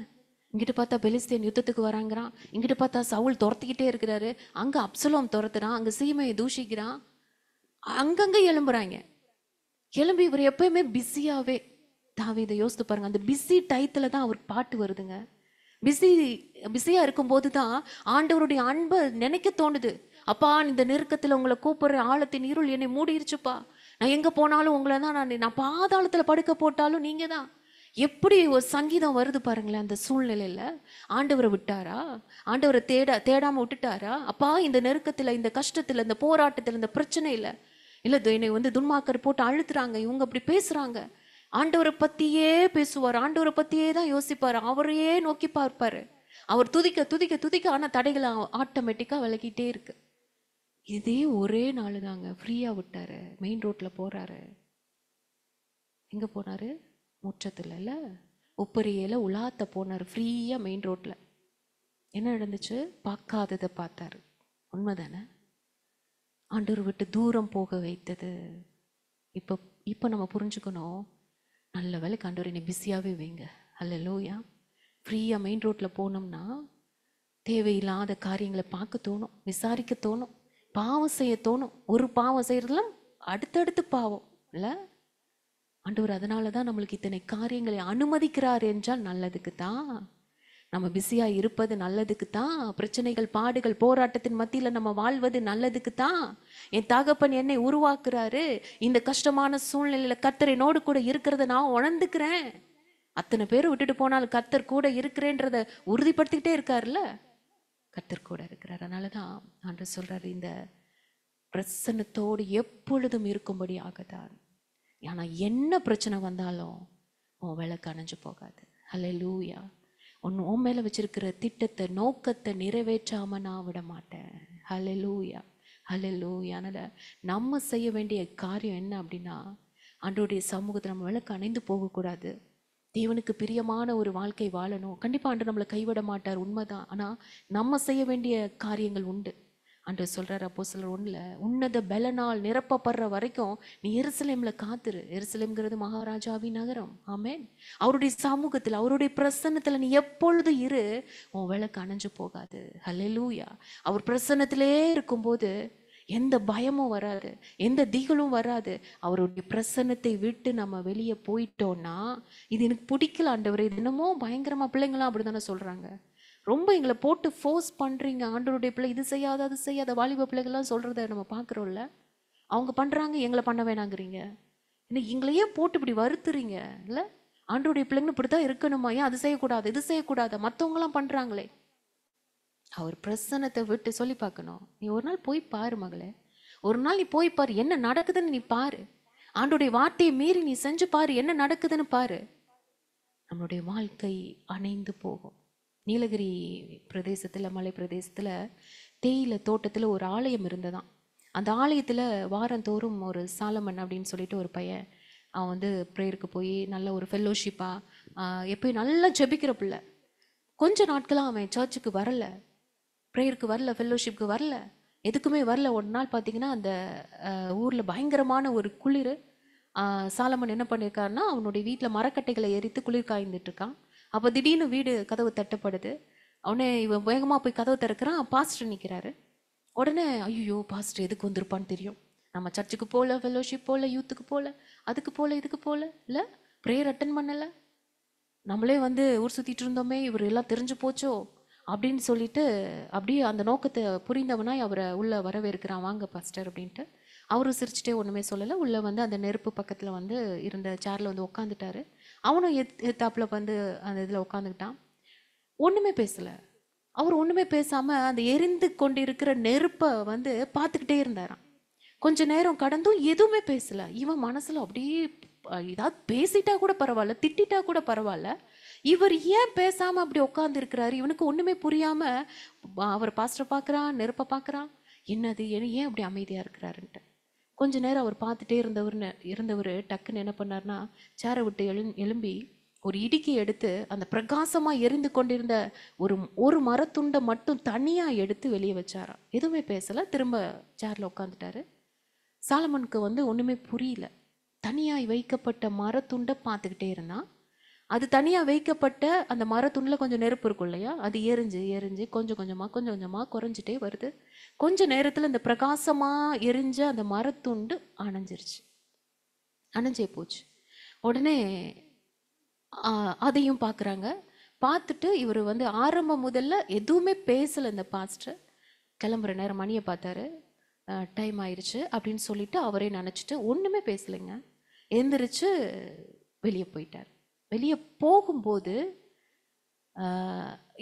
இங்கிட்டு பார்த்தா பெலிஸ்தீன் யுத்தத்துக்கு வராங்கிறான், இங்கிட்டு பார்த்தா சவுல் துரத்திக்கிட்டே இருக்கிறாரு, அங்க அப்சலோம் துரத்துறான், அங்க சீமையை தூஷிக்கிறான், அங்கங்க எழும்புறாங்க. எழும்பி இவர் எப்பயுமே பிஸியாவே, தாவீதை யோசித்து பாருங்க, அந்த பிஸி டயத்துல தான் அவருக்கு பாட்டு வருதுங்க. பிஸியா இருக்கும்போது தான் ஆண்டவருடைய அன்பை நினைக்க தோணுது. அப்பா, இந்த நெருக்கத்துல உங்களை கூப்பிடுற, ஆழத்தின் இருள் என்னை மூடிருச்சுப்பா, நான் எங்க போனாலும் உங்களை தான், நான் பாதாளத்துல படுக்க போட்டாலும் நீங்க தான். எப்படி ஒரு சங்கீதம் வருது பாருங்களேன். அந்த சூழ்நிலையில ஆண்டவரை விட்டாரா? ஆண்டவரை தேடாம விட்டுட்டாரா? அப்பா, இந்த நெருக்கத்துல, இந்த கஷ்டத்துல, இந்த போராட்டத்துல, இந்த பிரச்சனையில இல்ல என்னை வந்து துன்மார்க்கர் போட்டு அழுத்துறாங்க, இவங்க அப்படி பேசுறாங்க, ஆண்டவரை பத்தியே பேசுவார், ஆண்டவரை பத்தியே தான் யோசிப்பார், அவரையே நோக்கி பார்ப்பாரு. அவர் துதிக்க துதிக்க துதிக்க ஆனா தடைகள் ஆட்டோமேட்டிக்கா விலகிட்டே இருக்கு. இதே ஒரே நாள் தாங்க ஃப்ரீயா விட்டாரு. மெயின் ரோட்ல போறாரு. எங்க போனாரு? முற்றத்துல இல்ல, உப்பரியில உலாத்த போனாரு ஃப்ரீயா மெயின் ரோட்ல. என்ன நடந்துச்சு? பார்க்காததை பார்த்தாரு. உண்மைதானே? ஆண்டவர் விட்டு தூரம் போக வைத்தது. இப்போ இப்போ நம்ம புரிஞ்சுக்கணும். நல்ல வேலைக்கு ஆண்டவர் என்னை பிஸியாகவே வைங்க. அல்லேலூயா. ஃப்ரீயாக மெயின் ரோட்டில் போனோம்னா தேவையில்லாத காரியங்களை பார்க்க தோணும், விசாரிக்க தோணும், பாவம் செய்ய தோணும். ஒரு பாவம் செய்கிறதுலாம் அடுத்தடுத்து பாவம் இல்லை? ஆண்டவர் அதனால தான் நம்மளுக்கு இத்தனை காரியங்களை அனுமதிக்கிறார் என்றால் நல்லதுக்கு தான். நம்ம பிஸியாக இருப்பது நல்லதுக்கு தான். பிரச்சனைகள், பாடுகள், போராட்டத்தின் மத்தியில் நம்ம வாழ்வது நல்லதுக்கு தான். என் தகப்பன் என்னை உருவாக்குறாரு. இந்த கஷ்டமான சூழ்நிலையில் கர்த்தர் என்னோடு கூட இருக்கிறத நான் உணர்ந்துக்கிறேன். அத்தனை பேர் விட்டுட்டு போனாலும் கர்த்தர் கூட இருக்கிறேன்றத உறுதிப்படுத்திக்கிட்டே இருக்காருல்ல. கர்த்தர் கூட இருக்கிறார். அதனால தான் ஆண்டவர் சொல்றாரு, இந்த பிரசன்னத்தோடு எப்பொழுதும் இருக்கும்படியாகத்தான். ஆனால் என்ன பிரச்சனை வந்தாலும் உன் விளக்கு அணைஞ்சு போகாது. ஹல்லேலூயா. உன் மேலே வச்சிருக்கிற திட்டத்தை, நோக்கத்தை நிறைவேற்றாம நான் விட மாட்டேன். ஹல்லேலூயா, ஹல்லேலூயா. அதனால் நம்ம செய்ய வேண்டிய காரியம் என்ன அப்படின்னா, ஆண்டவருடைய சமூகத்தை நம்ம விளக்கு அணைந்து போகக்கூடாது. தேவனுக்கு பிரியமான ஒரு வாழ்க்கை வாழணும். கண்டிப்பாக ஆண்டவர் நம்மளை கைவிட மாட்டார், உண்மைதான். ஆனால் நம்ம செய்ய வேண்டிய காரியங்கள் உண்டு. ஆண்டவர் சொல்றார் அப்போஸ்தலர் 1:ல், உன்னத பலனால் நிரப்பப்படுற வரைக்கும் நீ எருசலேம்ல காத்துரு. எருசலேம்ங்கிறது மகாராஜாவின் நகரம். ஆமென். அவருடைய சமூகத்தில், அவருடைய பிரசன்னத்தில் நீ எப்பொழுது இரு, உன் விளக்கு அணைஞ்சு போகாது. ஹல்லேலூயா. அவர் பிரசன்னத்திலே இருக்கும்போது எந்த பயமும் வராது, எந்த திகிலும் வராது. அவருடைய பிரசன்னத்தை விட்டு நம்ம வெளியே போயிட்டோம்னா, இது எனக்கு பிடிக்கல ஆண்டவரே, இது என்னமோ பயங்கரமா, பிள்ளைங்களாம் அப்படி தானே சொல்றாங்க, ரொம்ப எங்களை போட்டு ஃபோர்ஸ் பண்ணுறீங்க ஆண்டவருடைய பிள்ளை, இது செய்யாத அது செய்யாத, வாலிப பிள்ளைகள்லாம் சொல்கிறத நம்ம பார்க்குறோம்ல. அவங்க பண்ணுறாங்க, எங்களை பண்ண வேணாங்கிறீங்க. இன்னைக்கு எங்களையே போட்டு இப்படி வருத்துறீங்க இல்லை? ஆண்டவருடைய பிள்ளைங்க இப்படி தான் இருக்கணுமா? ஏன் அது செய்யக்கூடாது, இது செய்யக்கூடாது, மற்றவங்களாம் பண்ணுறாங்களே. அவர் பிரசன்னத்தை விட்டு சொல்லி பார்க்கணும். நீ ஒரு நாள் போய் பாரு மகளே, ஒரு நாள் நீ போய் பாரு, என்ன நடக்குதுன்னு நீ பாரு. ஆண்டவருடைய வார்த்தையை மீறி நீ செஞ்சு பாரு, என்ன நடக்குதுன்னு பாரு. நம்மளுடைய வாழ்க்கை அணைந்து போகும். நீலகிரி பிரதேசத்தில், மலை பிரதேசத்தில் தேயிலை தோட்டத்தில் ஒரு ஆலயம் இருந்ததாம். அந்த ஆலயத்தில் வாரந்தோறும் ஒரு சாலமன் அப்படின்னு சொல்லிட்டு ஒரு பையன், அவன் வந்து ப்ரேயருக்கு போய் நல்ல ஒரு ஃபெல்லோஷிப்பாக எப்பயும் நல்லா ஜெபிக்கிற பிள்ளை. கொஞ்ச நாட்களாக அவன் சர்ச்சுக்கு வரல, ப்ரேயருக்கு வரல, ஃபெல்லோஷிப்புக்கு வரல. எதுக்குமே வரல. ஒரு நாள் பார்த்தீங்கன்னா, அந்த ஊர்ல பயங்கரமான ஒரு குளிரு. சாலமன் என்ன பண்ணியிருக்காருன்னா, அவனுடைய வீட்ல மரக்கட்டைகளை எரித்து குளிர் காய்ந்துட்டு இருக்கான். அப்ப திடீர்னு வீடு கதவு தட்டப்படுது. உடனே இவன் வேகமா போய் கதவு திறக்கிறான். பாஸ்டர் நிக்கிறாரு. உடனே ஐயோ பாஸ்டர் எதுக்கு வந்திருப்பான்னு தெரியும். நம்ம சர்ச்சுக்கு போல, ஃபெலோஷிப் போல, யூத்துக்கு போல, அதுக்கு போல, இதுக்கு போல, இல்ல ப்ரேயர் அட்டன் பண்ணல. நம்மளே வந்து ஊர் சுத்திட்டு இருந்தோமே, இவர் எல்லாம் தெரிஞ்சு போச்சோ அப்படின்னு சொல்லிட்டு அப்படியே அந்த நோக்கத்தை புரிந்தவனாய் அவரை உள்ள வரவேற்கிறான். வாங்க பாஸ்டர் அப்படின்ட்டு. அவரும் சிரிச்சுட்டே ஒண்ணுமே சொல்லல. உள்ள வந்து அந்த நெருப்பு பக்கத்துல வந்து இருந்த சேர்ல வந்து உட்காந்துட்டாரு. அவனும் எத்தாப்புல வந்து அந்த இதுல உட்காந்துக்கிட்டான். ஒண்ணுமே பேசல. அவர் ஒண்ணுமே பேசாம அந்த எரிந்து கொண்டிருக்கிற நெருப்பை வந்து பார்த்துக்கிட்டே இருந்தாராம். கொஞ்ச நேரம் கடந்தும் எதுவுமே பேசல. இவன் மனசுல அப்படியே ஏதாவது பேசிட்டா கூட பரவாயில்ல, திட்டிட்டா கூட பரவாயில்ல, இவர் ஏன் பேசாம அப்படி உட்கார்ந்து இருக்கிறாரு? இவனுக்கு ஒண்ணுமே புரியாம அவர் பாஸ்டர் பார்க்கறான், நெருப்ப பார்க்கறான். என்னது ஏன் அப்படி அமைதியா இருக்கிறாருன்ட்டு. கொஞ்ச நேரம் அவர் பார்த்துட்டே இருந்தவர் டக்குன்னு என்ன பண்ணார்னா, சேரை விட்டு எழும்பி ஒரு இடுக்கி எடுத்து அந்த பிரகாசமா எரிந்து கொண்டிருந்த ஒரு ஒரு மரத்துண்டை மட்டும் தனியா எடுத்து வெளியே வச்சாராம். எதுவுமே பேசல. திரும்ப சேர்ல உட்காந்துட்டாரு. சாலமனுக்கு வந்து ஒண்ணுமே புரியல. தனியாய் வைக்கப்பட்ட மரத்துண்டை பார்த்துக்கிட்டே இருந்தான். அது தனியா வைக்கப்பட்ட அந்த மரத்துண்டுல கொஞ்சம் நெருப்பு இருக்கும் இல்லையா, அது எரிஞ்சு எரிஞ்சு கொஞ்சம் கொஞ்சமா குறைஞ்சிட்டே வருது. கொஞ்ச நேரத்துல இந்த பிரகாசமா எரிஞ்ச அந்த மரத்துண்டு அணைஞ்சிருச்சு. அணைஞ்சே போச்சு. உடனே அதையும் பார்க்குறாங்க. பார்த்துட்டு இவர் வந்து ஆரம்பம் முதல்ல எதுவுமே பேசல. இந்த பாஸ்டர் கிளம்புற நேரம் மணியை பார்த்தாரு. டைம் ஆயிடுச்சு அப்படின்னு சொல்லிட்டு அவரே நினச்சிட்டு ஒன்றுமே பேசலைங்க. எந்திரிச்சு வெளியே போயிட்டார். வெளியே போகும்போது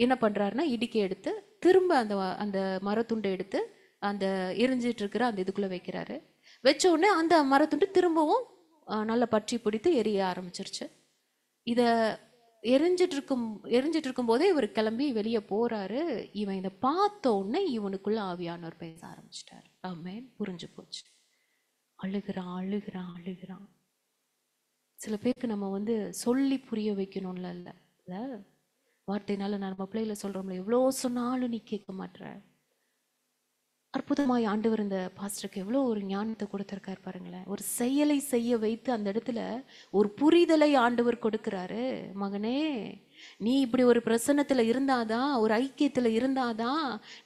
என்ன பண்ணுறாருன்னா, இடுக்கி எடுத்து திரும்ப அந்த அந்த மரத்துண்டை எடுத்து அந்த எரிஞ்சிட்டு இருக்கிற அந்த இதுக்குள்ளே வைக்கிறாரு. வச்ச உடனே அந்த மரத்துண்டு திரும்பவும் நல்லா பற்றி பிடித்து எரிய ஆரம்பிச்சிருச்சு. இதை எரிஞ்சிட்டு இருக்கும் போதே இவர் கிளம்பி வெளியே போறாரு. இவன் இதை பார்த்த உடனே இவனுக்குள்ள ஆவியானவர் பேச ஆரம்பிச்சிட்டாரு. ஆமென். புரிஞ்சு போச்சு. அழுகிறான் அழுகிறான் அழுகிறான். சில பேருக்கு நம்ம வந்து சொல்லி புரிய வைக்கணும்ல இல்ல வார்த்தையினால நம்ம பிள்ளைகளை சொல்றோம்ல, எவ்வளோ சொன்னாலும் நீ கேட்க மாட்ற. அற்புதமாய் ஆண்டவர் இந்த பாஸ்டருக்கு எவ்வளோ ஒரு ஞானத்தை கொடுத்திருக்காரு பாருங்களேன். ஒரு செயலை செய்ய வைத்து அந்த இடத்துல ஒரு புரிதலை ஆண்டவர் கொடுக்கிறாரு. மகனே, நீ இப்படி ஒரு பிரசன்னத்துல இருந்தாதான், ஒரு ஐக்கியத்துல இருந்தாதான்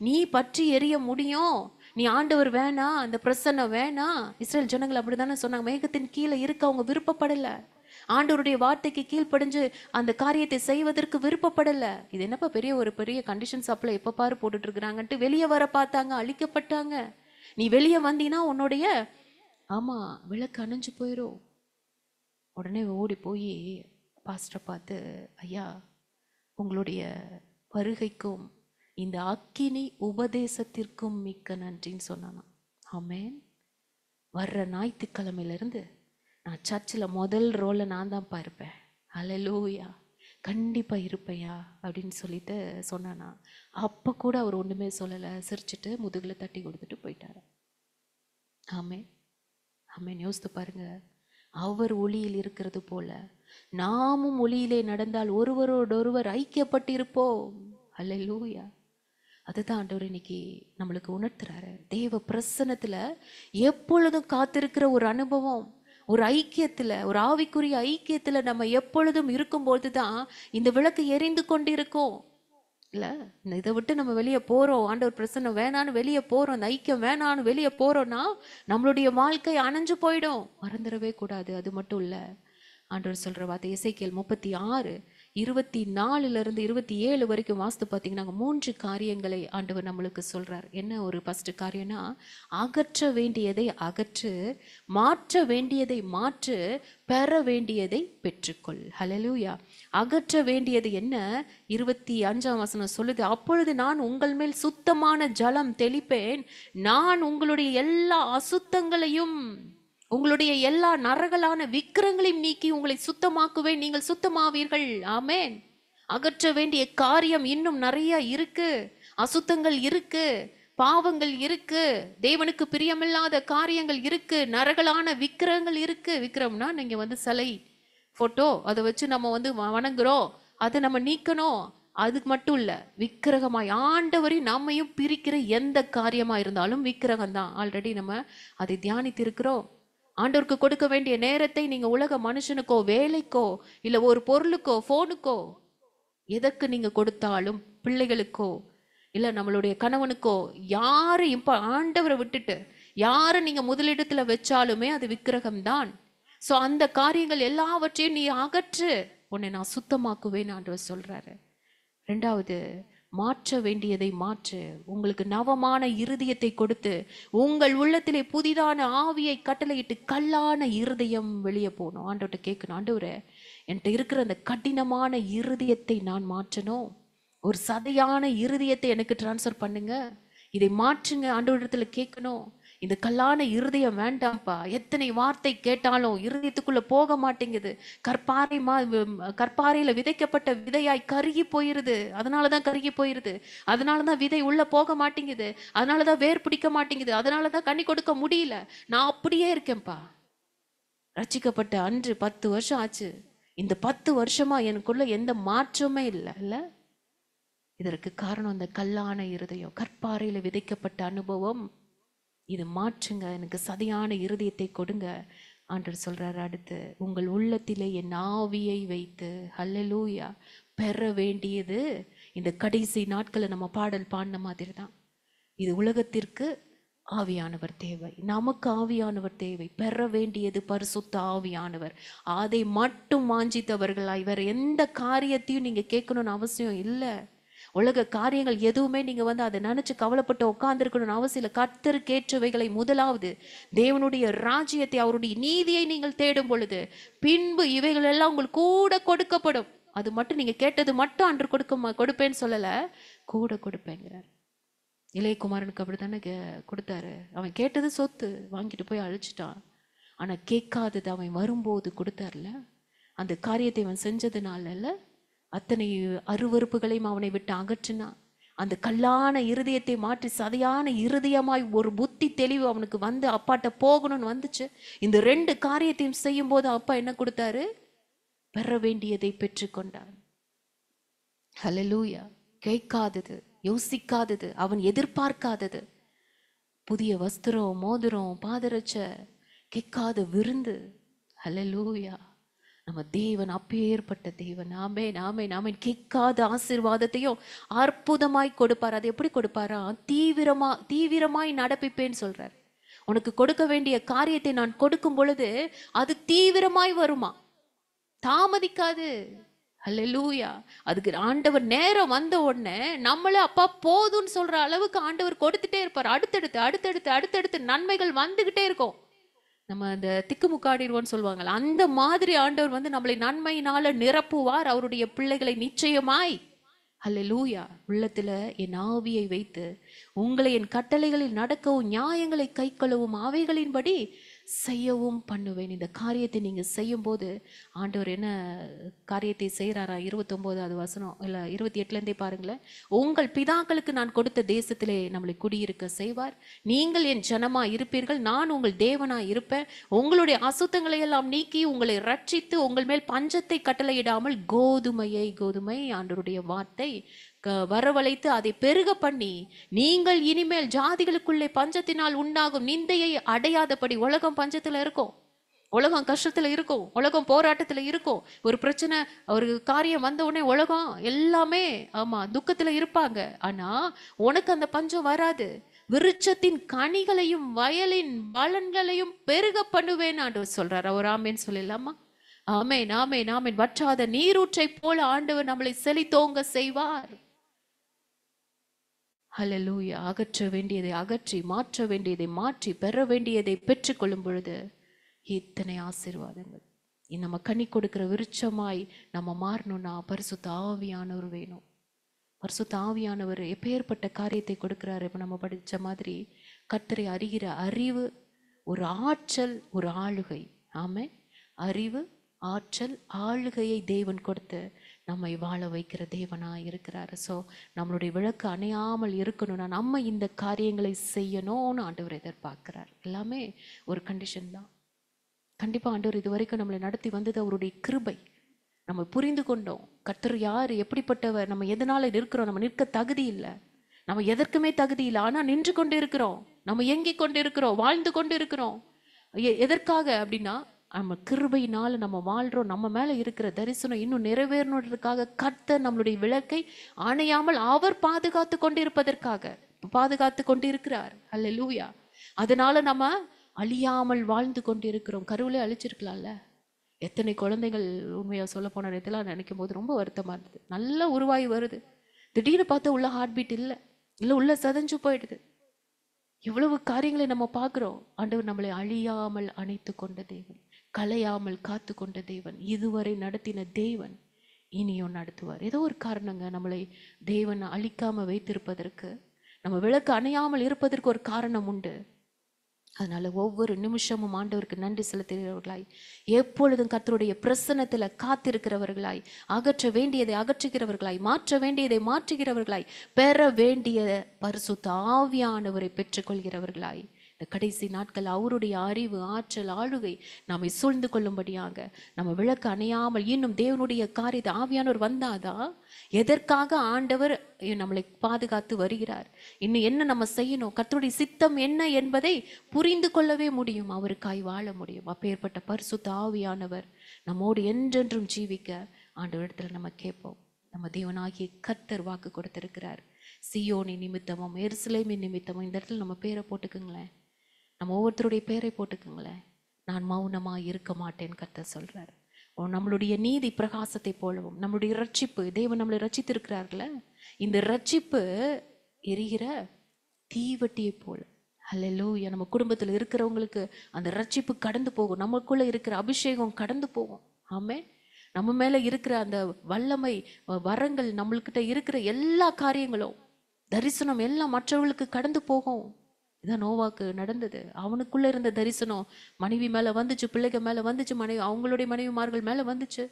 நீ பற்றி எரிய முடியும். நீ ஆண்டவர் வேணாம், அந்த பிரசன்னம் வேணாம். இஸ்ரேல் ஜனங்கள் அப்படித்தானே சொன்னாங்க. மேகத்தின் கீழே இருக்க அவங்க விருப்பப்படல. ஆண்டவருடைய வார்த்தைக்கு கீழ்ப்படிஞ்சு அந்த காரியத்தை செய்வதற்கு விருப்பப்படல. இது என்னப்பா பெரிய கண்டிஷன் சப்ளை எப்ப பாரு போட்டுட்டு இருக்கிறாங்கன்ட்டு வெளியே வர பார்த்தாங்க, அழிக்கப்பட்டாங்க. நீ வெளியே வந்தீங்கன்னா உன்னுடைய ஆமா விளக்கு அணைஞ்சு போயிரும். உடனே ஓடி போய் பாஸ்டரை பார்த்து, ஐயா உங்களுடைய வருகைக்கும் இந்த அக்கினி உபதேசத்திற்கும் மிக்க நன்றின்னு சொன்னானா. ஆமென். வர்ற ஞாயிற்றுக்கிழமையிலிருந்து நான் சர்ச்சில் முதல் ரோல நான் தான்ப்பா இருப்பேன். ஹல்லேலூயா, கண்டிப்பா இருப்பையா அப்படின்னு சொல்லிட்டு சொன்னானா. அப்ப கூட அவர் ஒண்ணுமே சொல்லலை. சிரிச்சுட்டு முதுகுல தட்டி கொடுத்துட்டு போயிட்டாரு. ஆமென் ஆமென். யோசித்து பாருங்க. அவர் ஒளியில் இருக்கிறது போல நாமும் ஒளியிலே நடந்தால் ஒருவரோடொருவர் ஐக்கியப்பட்டிருப்போம். ஹல்லேலூயா. அதுதான் ஆண்டவர் இன்னைக்கு நம்மளுக்கு உணர்த்துறாரு. தேவ பிரசன்னத்துல எப்பொழுதும் காத்திருக்கிற ஒரு அனுபவம், ஒரு ஐக்கியத்துல, ஒரு ஆவிக்குரிய ஐக்கியத்துல நம்ம எப்பொழுதும் இருக்கும்போதுதான் இந்த விளக்கு எரிந்து கொண்டிருக்கும். இல்ல இதை விட்டு நம்ம வெளியே போறோம், ஆண்டவர் பிரசன்னம் வேணான்னு வெளியே போறோம், இந்த ஐக்கியம் வேணான்னு வெளியே போறோம்னா நம்மளுடைய வாழ்க்கை அணைஞ்சு போயிடும். மறந்துடவே கூடாது. அது மட்டும் இல்ல, ஆண்டவர் சொல்ற வார்த்தை எசேக்கியேல் 36:24 27 வரைக்கும் வாஸ்து பார்த்தீங்கன்னா 3 காரியங்களை ஆண்டவர் நம்மளுக்கு சொல்றார். என்ன ஒரு ஃபர்ஸ்ட் காரியம்னா, அகற்ற வேண்டியதை அகற்று, மாற்ற வேண்டியதை மாற்று, பெற வேண்டியதை பெற்றுக்கொள். ஹல்லேலூயா. அகற்ற வேண்டியது என்ன? 25ஆம் வசனம் சொல்லுது, அப்பொழுது நான் உங்கள் மேல் சுத்தமான ஜலம் தெளிப்பேன், நான் உங்களுடைய எல்லா அசுத்தங்களையும் உங்களுடைய எல்லா நரகலான விக்கிரங்களையும் நீக்கி உங்களை சுத்தமாக்குவேன், நீங்கள் சுத்தமாவீர்கள். ஆமென். அகற்ற வேண்டிய காரியம் இன்னும் நிறைய இருக்கு. அசுத்தங்கள் இருக்கு, பாவங்கள் இருக்கு, தேவனுக்கு பிரியமில்லாத காரியங்கள் இருக்கு, நரகலான விக்கிரகங்கள் இருக்கு. விக்கிரம்னா நீங்க வந்து சிலை போட்டோ அதை வச்சு நம்ம வந்து வணங்குறோம், அதை நம்ம நீக்கணும். அதுக்கு மட்டும் இல்ல, விக்கிரகமாய் ஆண்டவரையும் நம்மையும் பிரிக்கிற எந்த காரியமா இருந்தாலும் விக்கிரகம் தான். ஆல்ரெடி நம்ம அதை தியானித்து இருக்கிறோம். ஆண்டவருக்கு கொடுக்க வேண்டிய நேரத்தை நீங்க உலக மனுஷனுக்கோ, வேலைக்கோ, இல்ல ஒரு பொருளுக்கோ, போனுக்கோ, எதற்கு நீங்க கொடுத்தாலும், பிள்ளைகளுக்கோ இல்ல நம்மளுடைய கணவனுக்கோ, யாரு இப்ப ஆண்டவரை விட்டுட்டு யாரை நீங்க முதலிடத்துல வச்சாலுமே அது விக்கிரகம் தான். சோ அந்த காரியங்கள் எல்லாவற்றையும் நீ அகற்று, உன்னை நான் சுத்தமாக்குவேன் ஆண்டவர் சொல்றாரு. ரெண்டாவது, மாற்ற வேண்டியதை மாற்று. உங்களுக்கு நவமான இருதயத்தை கொடுத்து உங்கள் உள்ளத்திலே புதிதான ஆவியை கட்டளையிட்டு கல்லான இருதயம் வெளியே போகணும். ஆண்டவர்கிட்ட கேட்கணும், ஆண்டவரே என்கிட்ட இருக்கிற அந்த கடினமான இருதயத்தை நான் மாற்றணும், ஒரு சதையான இருதயத்தை எனக்கு டிரான்ஸ்ஃபர் பண்ணுங்க, இதை மாற்றுங்க ஆண்டவரிடத்துல கேட்கணும். இந்த கல்லான இருதயம் வேண்டாம்ப்பா. எத்தனை வார்த்தை கேட்டாலும் இருதயத்துக்குள்ள போக மாட்டேங்குது. கற்பாறையில விதைக்கப்பட்ட விதையாய் கருகி போயிருது. அதனாலதான் கருகி போயிருது. அதனாலதான் விதை உள்ள போக மாட்டேங்குது. அதனாலதான் வேர் பிடிக்க மாட்டேங்குது. அதனாலதான் கனி கொடுக்க முடியல. நான் அப்படியே இருக்கேன்ப்பா. ரட்சிக்கப்பட்ட அன்று 10 வருஷம் ஆச்சு. இந்த 10 வருஷமா எனக்குள்ள எந்த மாற்றமே இல்லை இல்ல. இதற்கு காரணம் அந்த கல்லான இருதயம், கற்பாறையில விதைக்கப்பட்ட அனுபவம். இது மாற்றுங்க, எனக்கு சதையான இருதயத்தை கொடுங்க. ஆண்டவர் சொல்றாரு அடுத்து, உங்கள் உள்ளத்திலே என் ஆவியை வைத்து, ஹல்லேலூயா, பெற வேண்டியது இந்த கடைசி நாட்களை நம்ம பாடல் பாடின மாதிரி தான். இது உலகத்திற்கு ஆவியானவர் தேவை, நமக்கு ஆவியானவர் தேவை. பெற வேண்டியது பரிசுத்த ஆவியானவர். அதை மட்டும் வாஞ்சித்தவர்களாய் வேற எந்த காரியத்தையும் நீங்க கேட்கணும்னு அவசியம் இல்லை. உலக காரியங்கள் எதுவுமே நீங்க அதை நினைச்சு கவலைப்பட்டு உட்கார்ந்துருக்கணும்னு அவசியம் இல்லை. கர்த்தருக்கேற்றவைகளை முதலாவது தேவனுடைய ராஜ்யத்தை, அவருடைய நீதியை நீங்கள் தேடும் பொழுது பின்பு இவைகள் எல்லாம் உங்களுக்கு கூட கொடுக்கப்படும். அது மட்டும் நீங்க கேட்டது மட்டும் அன்று கொடுப்பேன்னு சொல்லல, கூட கொடுப்பேங்கிறார். இளையகுமாரனுக்கு அப்படித்தானே கொடுத்தாரு. அவன் கேட்டது சொத்து, வாங்கிட்டு போய் அழிச்சிட்டான். ஆனா கேட்காதது அவன் வரும்போது கொடுத்தார்ல. அந்த காரியத்தை அவன் செஞ்சதுனால அத்தனை அருவறுப்புகளையும் அவனை விட்டு அகற்றினான். அந்த கல்லான இருதயத்தை மாற்றி சதையான இருதயமாய் ஒரு புத்தி தெளிவு அவனுக்கு அப்பாட்ட போகணும்னு வந்துச்சு. இந்த 2 காரியத்தையும் செய்யும் போது அப்பா என்ன கொடுத்தாரு? பெற வேண்டியதை பெற்றுக்கொண்டான். ஹல்லேலூயா. கேட்காதது, யோசிக்காதது, அவன் எதிர்பார்க்காதது, புதிய வஸ்திரம், மோதிரம், பாதரட்ச, கேட்காத விருந்து. ஹல்லேலூயா. நம்ம தேவன் அப்பேற்பட்ட தேவன். ஆமென், ஆமென், ஆமென். கேட்காத ஆசீர்வாதத்தையும் அற்புதமாய் கொடுப்பார். அது எப்படி கொடுப்பாரா? தீவிரமாய் நடப்பிப்பேன்னு சொல்றார். உனக்கு கொடுக்க வேண்டிய காரியத்தை நான் கொடுக்கும் பொழுது அது தீவிரமாய் வருமா, தாமதிக்காது. ஹல்லேலூயா. அதுக்கு ஆண்டவர் நேரம் வந்த உடனே நம்மள அப்பா போதும்னு சொல்ற அளவுக்கு ஆண்டவர் கொடுத்துட்டே இருப்பார். அடுத்தடுத்து அடுத்தடுத்து அடுத்தடுத்து நன்மைகள் வந்துகிட்டே இருக்கும். நம்ம அந்த திக்குமுக்காடிடுவோன்னு சொல்லுவாங்கல்ல, அந்த மாதிரி ஆண்டவர் நம்மளை நன்மையினால நிரப்புவார். அவருடைய பிள்ளைகளை நிச்சயமாய். ஹல்லேலூயா. உள்ளத்துல என் ஆவியை வைத்து உங்களை என் கட்டளைகளில் நடக்கவும் நியாயங்களை கைக்கொள்ளவும் அவைகளின்படி செய்யவும் பண்ணுவேன். இந்த காரியத்தை நீங்க செய்யும் போது ஆண்டவர் என்ன காரியத்தை செய்யறாரா? 29வது வசனம் இல்ல 28ல பாருங்களேன். உங்கள் பிதாக்களுக்கு நான் கொடுத்த தேசத்திலே நம்மளை குடியிருக்க செய்வார். நீங்கள் என் ஜனமா இருப்பீர்கள், நான் உங்கள் தேவனா இருப்பேன். உங்களுடைய அசுத்தங்களை எல்லாம் நீக்கி உங்களை ரட்சித்து உங்கள் மேல் பஞ்சத்தை கட்டளையிடாமல் கோதுமை ஆண்டவருடைய வார்த்தை வரவழைத்து அதை பெருக பண்ணி நீங்கள் இனிமேல் ஜாதிகளுக்குள்ளே பஞ்சத்தினால் உண்டாகும் நிந்தையை அடையாதபடி. உலகம் பஞ்சத்துல இருக்கும், உலகம் கஷ்டத்துல இருக்கும், உலகம் போராட்டத்துல இருக்கும். ஒரு பிரச்சனை, ஒரு காரியம் வந்த உடனே உலகம் எல்லாமே ஆமா துக்கத்துல இருப்பாங்க. ஆனா உனக்கு அந்த பஞ்சம் வராது. விருட்சத்தின் கனிகளையும் வயலின் பலன்களையும் பெருக பண்ணுவேன் ஆண்டவர் சொல்றார். அவர் ஆமேன்னு சொல்லலாமா? ஆமேன், ஆமேன், ஆமேன். வற்றாத நீரூற்றை போல ஆண்டவர் நம்மளை செழித்தோங்க செய்வார். ஹல்லேலூயா. அகற்ற வேண்டியதை அகற்றி, மாற்ற வேண்டியதை மாற்றி, பெற வேண்டியதை பெற்றுக்கொள்ளும் பொழுது இத்தனை ஆசீர்வாதங்கள். நம்ம கனி கொடுக்கிற விருட்சமாய் நம்ம மாறணும்னா பரிசுத்த ஆவியானவர் வேணும். பரிசுத்த ஆவியானவர் எப்பேற்பட்ட காரியத்தை கொடுக்கிறாரு? இப்ப நம்ம படிச்ச மாதிரி கர்த்தரை அறிகிற அறிவு, ஒரு ஆற்றல், ஒரு ஆளுகை. ஆமே, அறிவு, ஆற்றல், ஆளுகையை தேவன் கொடுத்து நம்மை வாழ வைக்கிற தேவனா இருக்கிறாரு. ஸோ நம்மளுடைய விளக்கு அணையாமல் இருக்கணும்னா நம்ம இந்த காரியங்களை செய்யணும்னு ஆண்டவர் எதிர்பார்க்கிறார். எல்லாமே ஒரு கண்டிஷன் தான். கண்டிப்பா ஆண்டவர் இது வரைக்கும் நம்மளை நடத்தி வந்தது அவருடைய கிருபை. நம்ம புரிந்து கொண்டோம் கர்த்தர் யார், எப்படிப்பட்டவர், நம்ம எதனால இருக்கிறோம். நம்ம நிற்க தகுதி இல்லை, நம்ம எதற்குமே தகுதி இல்லை. ஆனா நின்று கொண்டு இருக்கிறோம், நம்ம இயங்கிக் கொண்டு இருக்கிறோம், வாழ்ந்து கொண்டு இருக்கிறோம். எதற்காக அப்படின்னா நம்ம கிருபையினால நம்ம வாழ்றோம். நம்ம மேல இருக்கிற தரிசனம் இன்னும் நிறைவேறணுன்றதுக்காக கர்த்தர் நம்மளுடைய விளக்கை அணையாமல் அவர் பாதுகாத்து கொண்டிருப்பதற்காக பாதுகாத்து கொண்டிருக்கிறார். அல்லேலூயா. அதனால நம்ம அழியாமல் வாழ்ந்து கொண்டிருக்கிறோம். கருவிலே அழிச்சிருக்கலாம்ல. எத்தனை குழந்தைகள் உண்மையா சொல்ல போன நேரத்தில் நினைக்கும் போது ரொம்ப வருத்தமா இருந்தது. நல்லா உருவாகி வருது, திடீர்னு பார்த்தா உள்ள ஹார்ட் பீட் இல்லை உள்ள சதஞ்சு போயிடுது. எவ்வளவு காரியங்களை நம்ம பார்க்கிறோம். ஆண்டவர் நம்மளை அழியாமல் அணைத்து கொண்ட தேவன், கலையாமல் காத்து கொண்ட தேவன், இதுவரை நடத்தின தேவன் இனியும் நடத்துவார். ஏதோ ஒரு காரணங்க நம்மளை தேவன் அழிக்காம வைத்திருப்பதற்கு, நம்ம விளக்கு அணையாமல் இருப்பதற்கு ஒரு காரணம் உண்டு. அதனால ஒவ்வொரு நிமிஷமும் ஆண்டவருக்கு நன்றி செலுத்துகிறவர்களாய், எப்பொழுதும் கர்த்தருடைய பிரசன்னத்துல காத்திருக்கிறவர்களாய், அகற்ற வேண்டியதை அகற்றுகிறவர்களாய், மாற்ற வேண்டியதை மாற்றுகிறவர்களாய், பெற வேண்டிய பரிசுத்த ஆவியானவரை பெற்றுக்கொள்கிறவர்களாய், இந்த கடைசி நாட்கள் அவருடைய அறிவு, ஆற்றல், ஆளுகை நம்மை சூழ்ந்து கொள்ளும்படியாக நம்ம விளக்கு அணையாமல் இன்னும் தேவனுடைய காரியத்தை ஆவியானவர் வந்தாதான் எதற்காக ஆண்டவர் நம்மளை பாதுகாத்து வருகிறார், இன்னும் என்ன நம்ம செய்யணும், கர்த்தருடைய சித்தம் என்ன என்பதை புரிந்து கொள்ளவே முடியும், அவருக்காய் வாழ முடியும். அப்பேற்பட்ட பரிசுத்த ஆவியானவர் நம்மோடு என்றென்றும் ஜீவிக்க ஆண்டவரிடத்துல நம்ம கேட்போம். நம்ம தேவனாகிய கர்த்தர் வாக்கு கொடுத்திருக்கிறார். சியோனி நிமித்தமும் எருசலேமின் நிமித்தமும், இந்த இடத்துல நம்ம பேரை போட்டுக்குங்களேன், நம்ம ஒவ்வொருத்தருடைய பேரை போட்டுக்குங்களேன். நான் மௌனமாக இருக்க மாட்டேன் கர்த்தர் சொல்றார். நம்மளுடைய நீதி பிரகாசத்தை போலவும், நம்மளுடைய ரட்சிப்பு, தேவன் நம்மளை ரட்சித்திருக்கிறார்கள, இந்த ரட்சிப்பு எரிகிற தீவட்டியை போல. அல்லேலூயா. நம்ம குடும்பத்தில் இருக்கிறவங்களுக்கு அந்த ரட்சிப்பு கடந்து போகும், நமக்குள்ள இருக்கிற அபிஷேகம் கடந்து போகும். ஆமே. நம்ம மேல இருக்கிற அந்த வல்லமை, வரங்கள், நம்மள்கிட்ட இருக்கிற எல்லா காரியங்களும், தரிசனம் எல்லாம் மற்றவர்களுக்கு கடந்து போகும். இதான் நோவாக்கு நடந்தது. அவனுக்குள்ள இருந்த தரிசனம் மனைவி மேல வந்துச்சு, பிள்ளைகள் மேல வந்துச்சு, அவங்களுடைய மனைவிமார்கள் மேல வந்துச்சு.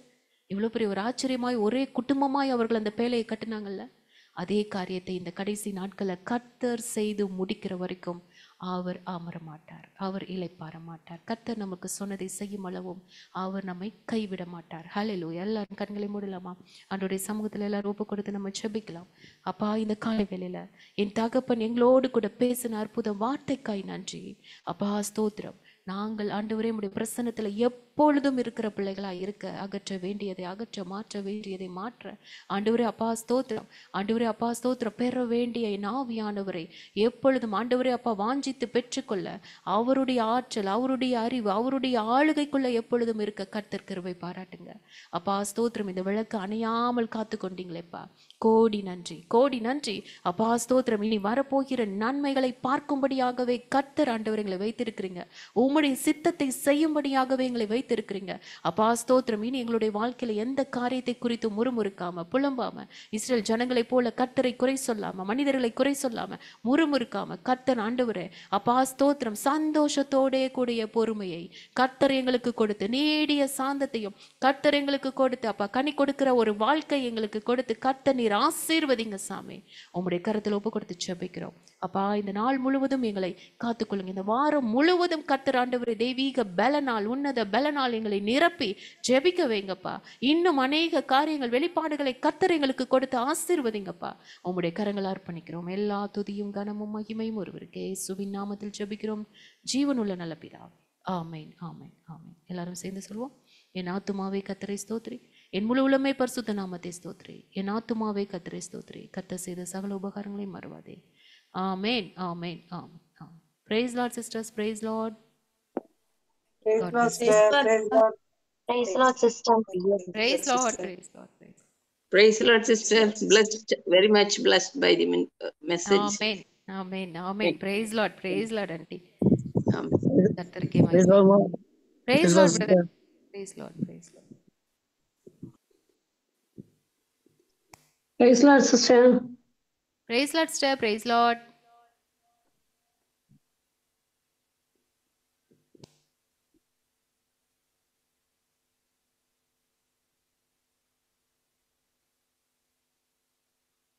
இவ்வளவு பெரிய ஒரு ஆச்சரியமாய் ஒரே குடும்பமாய் அவர்கள் அந்த பேலையை கட்டினாங்கல்ல. அதே காரியத்தை இந்த கடைசி நாட்களை கர்த்தர் செய்து முடிக்கிற வரைக்கும் அவர் அமர மாட்டார், அவர் இளைப்பாற மாட்டார். கர்த்தர் நமக்கு சொன்னதை செய்யும் அளவும் அவர் நம்மை கைவிட மாட்டார். ஹல்லேலூயா. எல்லாரும் கண்களை மூடலாமா? ஆண்டவருடைய சமூகத்தில் எல்லாரும் ஒப்பு கொடுத்து நம்ம ஜெபிக்கலாம். அப்பா, இந்த காலை வேளையில என் தகப்பன் எங்களோடு கூட பேசின அற்புத வார்த்தைக்காய் நன்றி அப்பா. ஸ்தோத்திரம். நாங்கள் ஆண்டவரே உம்முடைய பிரசன்னத்துல எப்பொழுதும் இருக்கிற பிள்ளைகளா இருக்க, அகற்ற வேண்டியதை அகற்ற, மாற்ற வேண்டியதை மாற்ற, ஆண்டவரே அப்பா ஸ்தோத்திரம், ஆண்டவரே அப்பா ஸ்தோத்திரம், பெற வேண்டிய ஆவியானவரை எப்பொழுதும் ஆண்டவரே அப்பா வாஞ்சித்து பெற்றுக்கொள்ள, அவருடைய ஆற்றல், அவருடைய அறிவு, அவருடைய ஆளுகைக்குள்ள எப்பொழுதும் இருக்க கர்த்தர் கிருபை பாராட்டுங்க அப்பா. ஸ்தோத்திரம். இந்த விளக்கு அணையாமல் காத்து கொண்டீங்களேப்பா, கோடி நன்றி, கோடி நன்றி அப்பா. ஸ்தோத்திரம். இனி வரப்போகிற நன்மைகளை பார்க்கும்படியாகவே கர்த்தர் ஆண்டவர் எங்களை வைத்திருக்கிறீங்க, உம்முடைய சித்தத்தை செய்யும்படியாகவே எங்களை வைத்திருக்கிறீங்க அப்பா. ஸ்தோத்திரம். இனி எங்களுடைய வாழ்க்கையில எந்த காரியத்தை குறித்து முறுமுறுக்காம, புலம்பாம, இஸ்ரேல் ஜனங்களை போல கர்த்தரை குறை சொல்லாம, மனிதர்களை குறை சொல்லாம, முறுமுறுக்காம, கர்த்தர் ஆண்டவரே அப்பா ஸ்தோத்திரம், சந்தோஷத்தோட கூடிய பொறுமையை கர்த்தர் எங்களுக்கு கொடுத்து, நீடிய சாந்தத்தையும் கர்த்தர் எங்களுக்கு கொடுத்து அப்பா, கனி கொடுக்கிற ஒரு வாழ்க்கை எங்களுக்கு கொடுத்து கர்த்தர் நீர் ஆசீர்வதிங்க சாமி. உம்முடைய கருத்தில் ஒப்பு கொடுத்து ஜெபிக்கிறோம் அப்பா. இந்த நாள் முழுவதும் எங்களை காத்துக்கொள்ளுங்க. இந்த வாரம் முழுவதும் கர்த்தர் ஆண்டவரே தெய்வீக பலனால், உன்னத பலனால் எங்களை நிரப்பி ஜெபிக்க வைங்கப்பா. இன்னும் அநேக காரியங்கள், வெளிப்பாடுகளை கர்த்தர் எங்களுக்கு கொடுத்து ஆசீர்வதிங்கப்பா. உம்முடைய கரங்கள் அர்ப்பணிக்கிறோம். எல்லா துதியும் கனமும் மகிமையும் ஒருவருக்கே இயேசுவின் நாமத்தில் ஜெபிக்கிறோம் ஜீவனுள்ள நல்ல பிதாவே. ஆமென், ஆமென், ஆமென். எல்லாரும் சேர்ந்து சொல்வோம். என் ஆத்துமாவே கர்த்தரை ஸ்தோத்திரி, என் முழு உலகமே பரிசுத்த நாமத்தை ஸ்தோத்திரி. என் ஆத்துமாவே கர்த்தரை ஸ்தோத்திரி, கர்த்தர் செய்த சகல உபகாரங்களையும் மறவாதே. ஆமென், ஆமென், ஆமென், ஆமென். Praise Lord sisters, praise Lord. Praise God Lord, bless you. sister. Praise Lord. Praise Lord, sister. Praise Lord, praise Lord, praise. Praise the Lord, sister. Blessed, very much blessed by the message. Amen, amen, amen. Praise Lord, praise Lord, auntie. Amen. கர்த்தருக்கே Praise மகிமை. Lord, ma'am. Praise Praise Lord, Lord, brother. sister. Praise Lord, praise Lord. Praise Lord, sister. Praise Lord, sister, praise Lord.